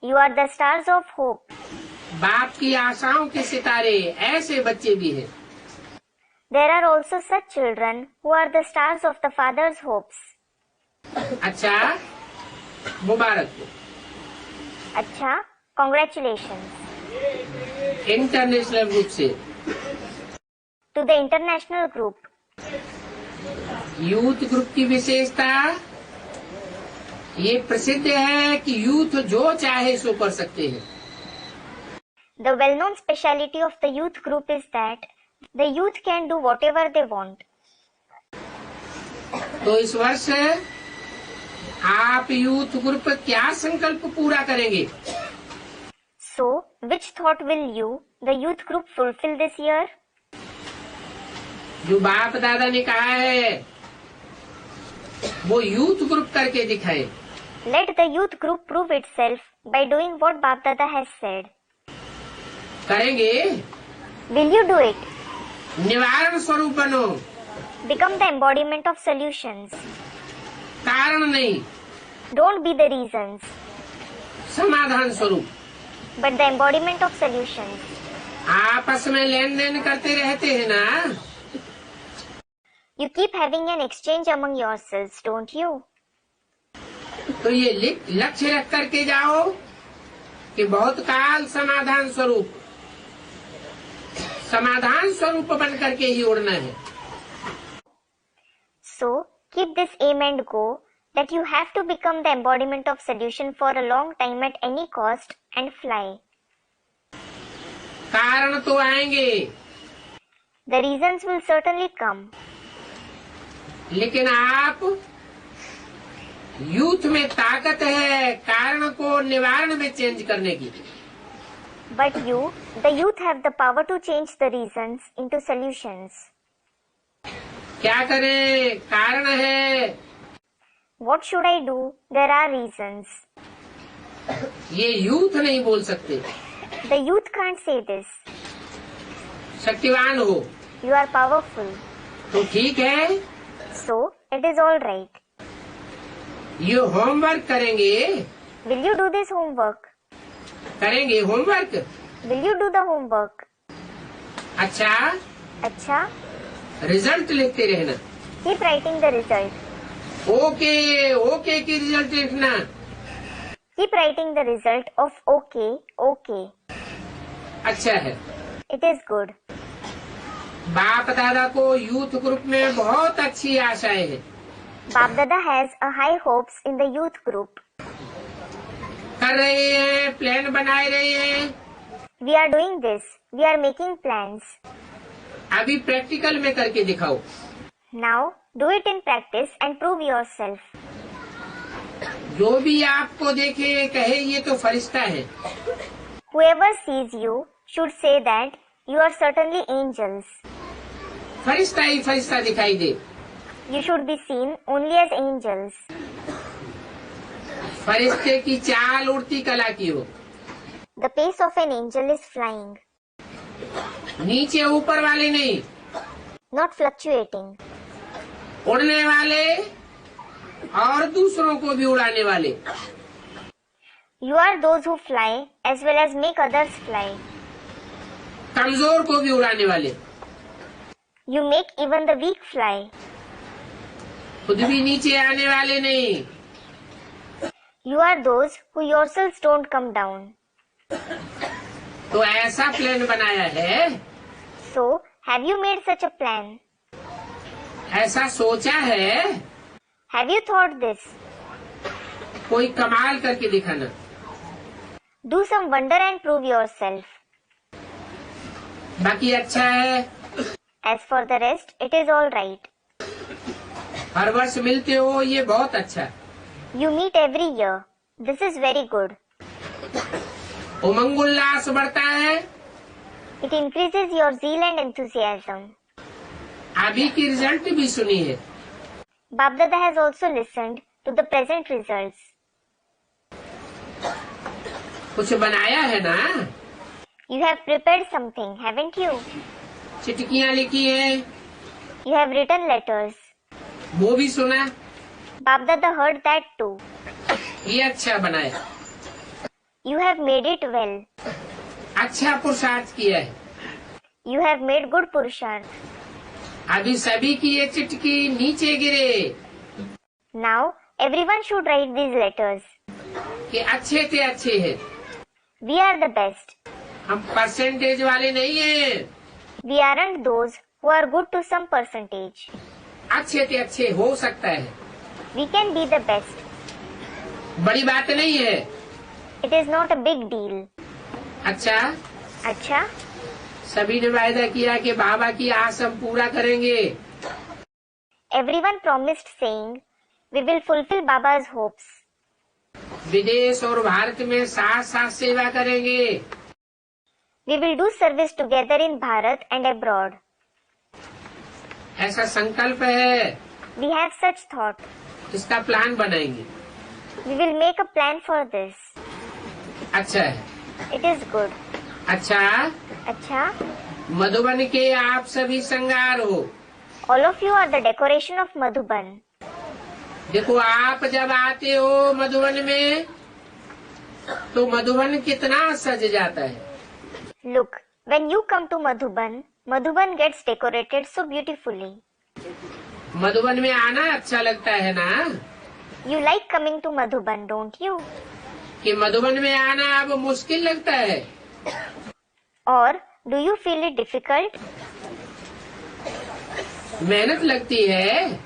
You are the stars of hope. बाप की आशाओं के सितारे ऐसे बच्चे भी हैं. There are also such children who are the stars of the father's hopes. अच्छा, मुबारक. Acha, congratulations इंटरनेशनल ग्रुप से. to the international group. Youth group की विशेषता ये प्रसिद्ध है कि यूथ जो चाहे सो कर सकते हैं. The well-known speciality of the youth group is that the youth can do whatever they want. तो इस वर्ष आप यूथ ग्रुप क्या संकल्प पूरा करेंगे? So, which thought will you, the youth group, fulfill this year? जो बाप दादा ने कहा है वो यूथ ग्रुप करके दिखाए. Let the youth group prove itself by doing what Bap Dada has said. करेंगे. Will you do it? निवारण स्वरूप बनो. Become the embodiment of solutions. कारण नहीं, Don't be the reasons, समाधान स्वरूप. but the embodiment of solutions. आपस में लेन देन करते रहते हैं ना. You keep having an exchange among yourselves, don't you? तो ये लक्ष्य रख करके जाओ कि बहुत काल समाधान स्वरूप बन करके ही उड़ना है. So, keep this aim and go that you have to become the embodiment of solution for a long time at any cost and fly. कारण तो आएंगे, The reasons will certainly come, लेकिन आप यूथ में ताकत है कारण को निवारण में चेंज करने की. but you, the youth, have the power to change the reasons into solutions. क्या करें? कारण है. What should I do? There are reasons. ये यूथ नहीं बोल सकते. The youth can't say this. शक्तिवान हो You are powerful. तो ठीक है. So, it is all right. ये होमवर्क करेंगे. Will you do this homework? करेंगे homework. Will you do the homework? अच्छा, Acha, रिजल्ट लिखते रहना. keep writing the result. Okay की रिजल्ट लिखना. Keep writing the result of okay. अच्छा है. It is good. बाप दादा को यूथ ग्रुप में बहुत अच्छी आशाएं हैं. Bap Dada has a high hopes in the youth group. कर रहे हैं, प्लान बनाए रहे हैं. We are doing this. We are making plans. अभी प्रैक्टिकल में करके दिखाओ. Now, do it in practice and prove yourself. जो भी आपको देखे कहे ये तो फरिश्ता है. Whoever sees you should say that you are certainly angels. फरिश्ता ही फरिश्ता दिखाई दे। You should be seen only as angels. फरिश्ते की चाल उड़ती कला की हो। The pace of an angel is flying, नीचे ऊपर वाले नहीं, not fluctuating. उड़ने वाले और दूसरों को भी उड़ाने वाले। You are those who fly as well as make others fly. कमजोर को भी उड़ाने वाले। You make even the weak fly. खुद भी नीचे आने वाले नहीं। You are those who yourselves don't come down. तो ऐसा प्लान बनाया है, So, have you made such a plan? ऐसा सोचा है, Have you thought this? कोई कमाल करके दिखाना। Do some wonder and prove yourself. बाकी अच्छा है, As for the rest, it is all right. हर वर्ष मिलते हो, ये बहुत अच्छा। You meet every year. This is very good. उमंग उल्लास बढ़ता है। It increases your zeal and enthusiasm. अभी की रिजल्ट भी सुनी है। Babdada has also listened to the present results. कुछ बनाया है ना, You have prepared something, haven't you? चिटकियाँ लिखी है, You have written letters. वो भी सुना, Babdada heard that too. ये अच्छा बनाया, You have made it well. अच्छा पुरुषार्थ किया है। You have made good purusharth. अभी सभी की ये चिटकी नीचे गिरे Now, everyone should write these letters. कि अच्छे थे अच्छे हैं। We are the best. हम परसेंटेज वाले नहीं हैं, We aren't those who are good to some percentage. अच्छे थे अच्छे हो सकता है, We can be the best. बड़ी बात नहीं है। It is not a big deal. अच्छा, अच्छा, सभी ने वायदा किया कि बाबा की आस हम पूरा करेंगे। everyone promised saying, we will fulfill Baba's hopes. विदेश और भारत में साथ साथ सेवा करेंगे। We will do service together in Bharat and abroad. ऐसा संकल्प है, We have such thought. इसका प्लान बनाएंगे। We will make a plan for this. अच्छा है। It is good. अच्छा, अच्छा, मधुबन के आप सभी श्रृंगार हो। all of you are the decoration of Madhuban. देखो, आप जब आते हो मधुबन में तो मधुबन कितना सज जाता है। Look, when you come to Madhuban, Madhuban gets decorated so beautifully. Madhuban में आना अच्छा लगता है ना, You like coming to Madhuban, don't you? कि मधुबन में आना अब मुश्किल लगता है। Or do you feel it difficult? मेहनत लगती है।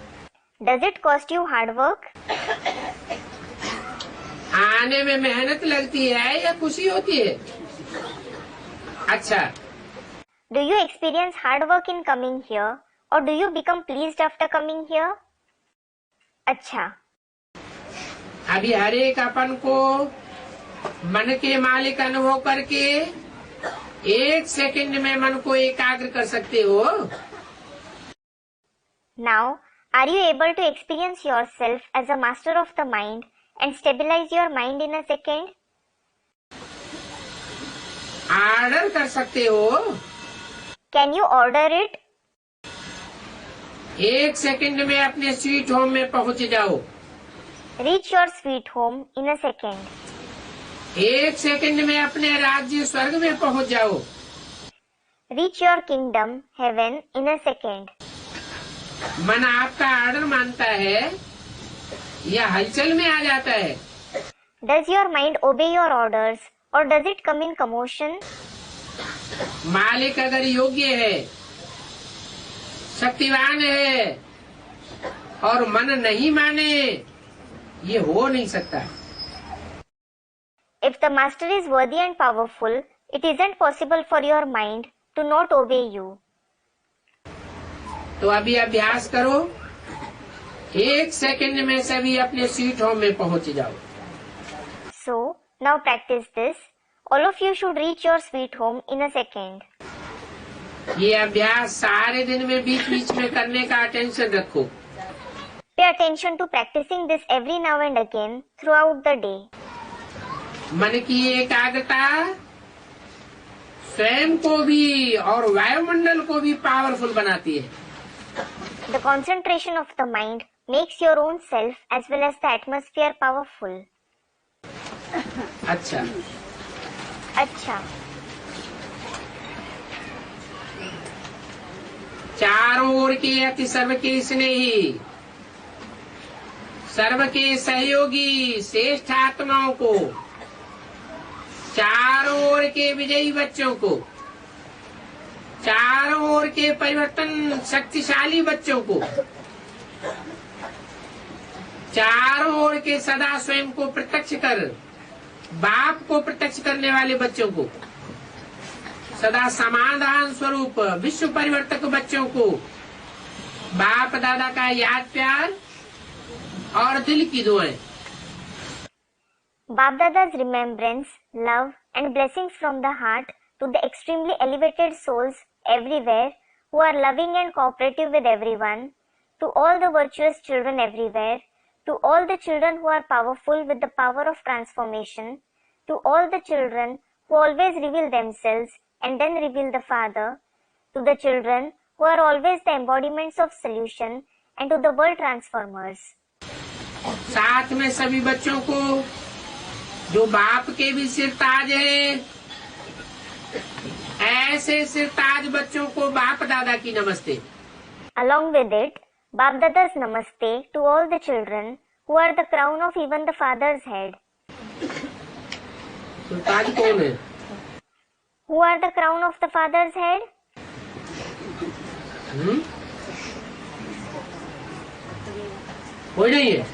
Does it cost you hard work? आने में मेहनत लगती है या खुशी होती है? अच्छा, Do you experience hard work in coming here or do you become pleased after coming here? अच्छा, अभी हर एक अपन को मन के मालिक अनुभव करके 1 सेकंड में मन को एकाग्र कर सकते हो। now are you able to experience yourself as a master of the mind and stabilize your mind in a second? Order कर सकते हो। Can you order it? 1 second में अपने स्वीट होम में पहुंच जाओ। Reach your sweet home in a second. 1 second में अपने राज्य स्वर्ग में पहुंच जाओ। Reach your kingdom, heaven in a second. मन आपका ऑर्डर मानता है या हलचल में आ जाता है? Does your mind obey your orders or does it come in commotion? मालिक अगर योग्य है, शक्तिवान है और मन नहीं माने, ये हो नहीं सकता। If the master is worthy and powerful, it isn't possible for your mind to not obey you. तो अभी अभ्यास करो, 1 सेकंड में सभी अपने स्वीट होम में पहुंच जाओ। So, now practice this. All of you should reach your sweet home in a second. ये अभ्यास सारे दिन में बीच बीच में करने का अटेंशन रखो। Pay attention to practicing this every now and again throughout the day. मन की एकाग्रता स्वयं को भी और वायुमंडल को भी पावरफुल बनाती है। The concentration of the mind makes your own self as well as the atmosphere powerful. अच्छा, अच्छा, चारों ओर के अति सर्व के स्नेही, सर्व के सहयोगी श्रेष्ठ आत्माओं को, चारों ओर के विजयी बच्चों को, चारों ओर के परिवर्तन शक्तिशाली बच्चों को, चारों ओर के सदा स्वयं को प्रत्यक्ष कर बाप को प्रत्यक्ष करने वाले बच्चों को, सदा समाधान स्वरूप विश्व परिवर्तक बच्चों को बाप दादा का याद प्यार और दिल की दुआएं। Bap Dada's remembrance, love and blessings from the heart to the extremely elevated souls everywhere who are loving and cooperative with everyone, to all the virtuous children everywhere, to all the children who are powerful with the power of transformation, to all the children who always reveal themselves and then reveal the Father, to the children who are always the embodiments of solution, and to the world transformers. साथ में सभी बच्चों को जो बाप के भी सिरताज है, ऐसे सिरताज बच्चों को बाप दादा की नमस्ते। Along with it, Bap Dada's namaste to all the children who are the crown of even the Father's head. सिरताज कौन है? Who are the crown of the Father's head? कोई नहीं है।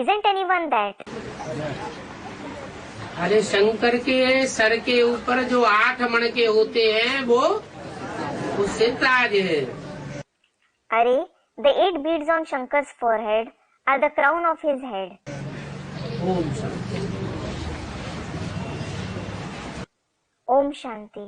Isn't anyone that? अरे शंकर के सर के ऊपर जो 8 मणके होते हैं वो सिरताज है। Are, the 8 beads on Shankar's forehead are the crown of his head. Om Shanti. Om Shanti.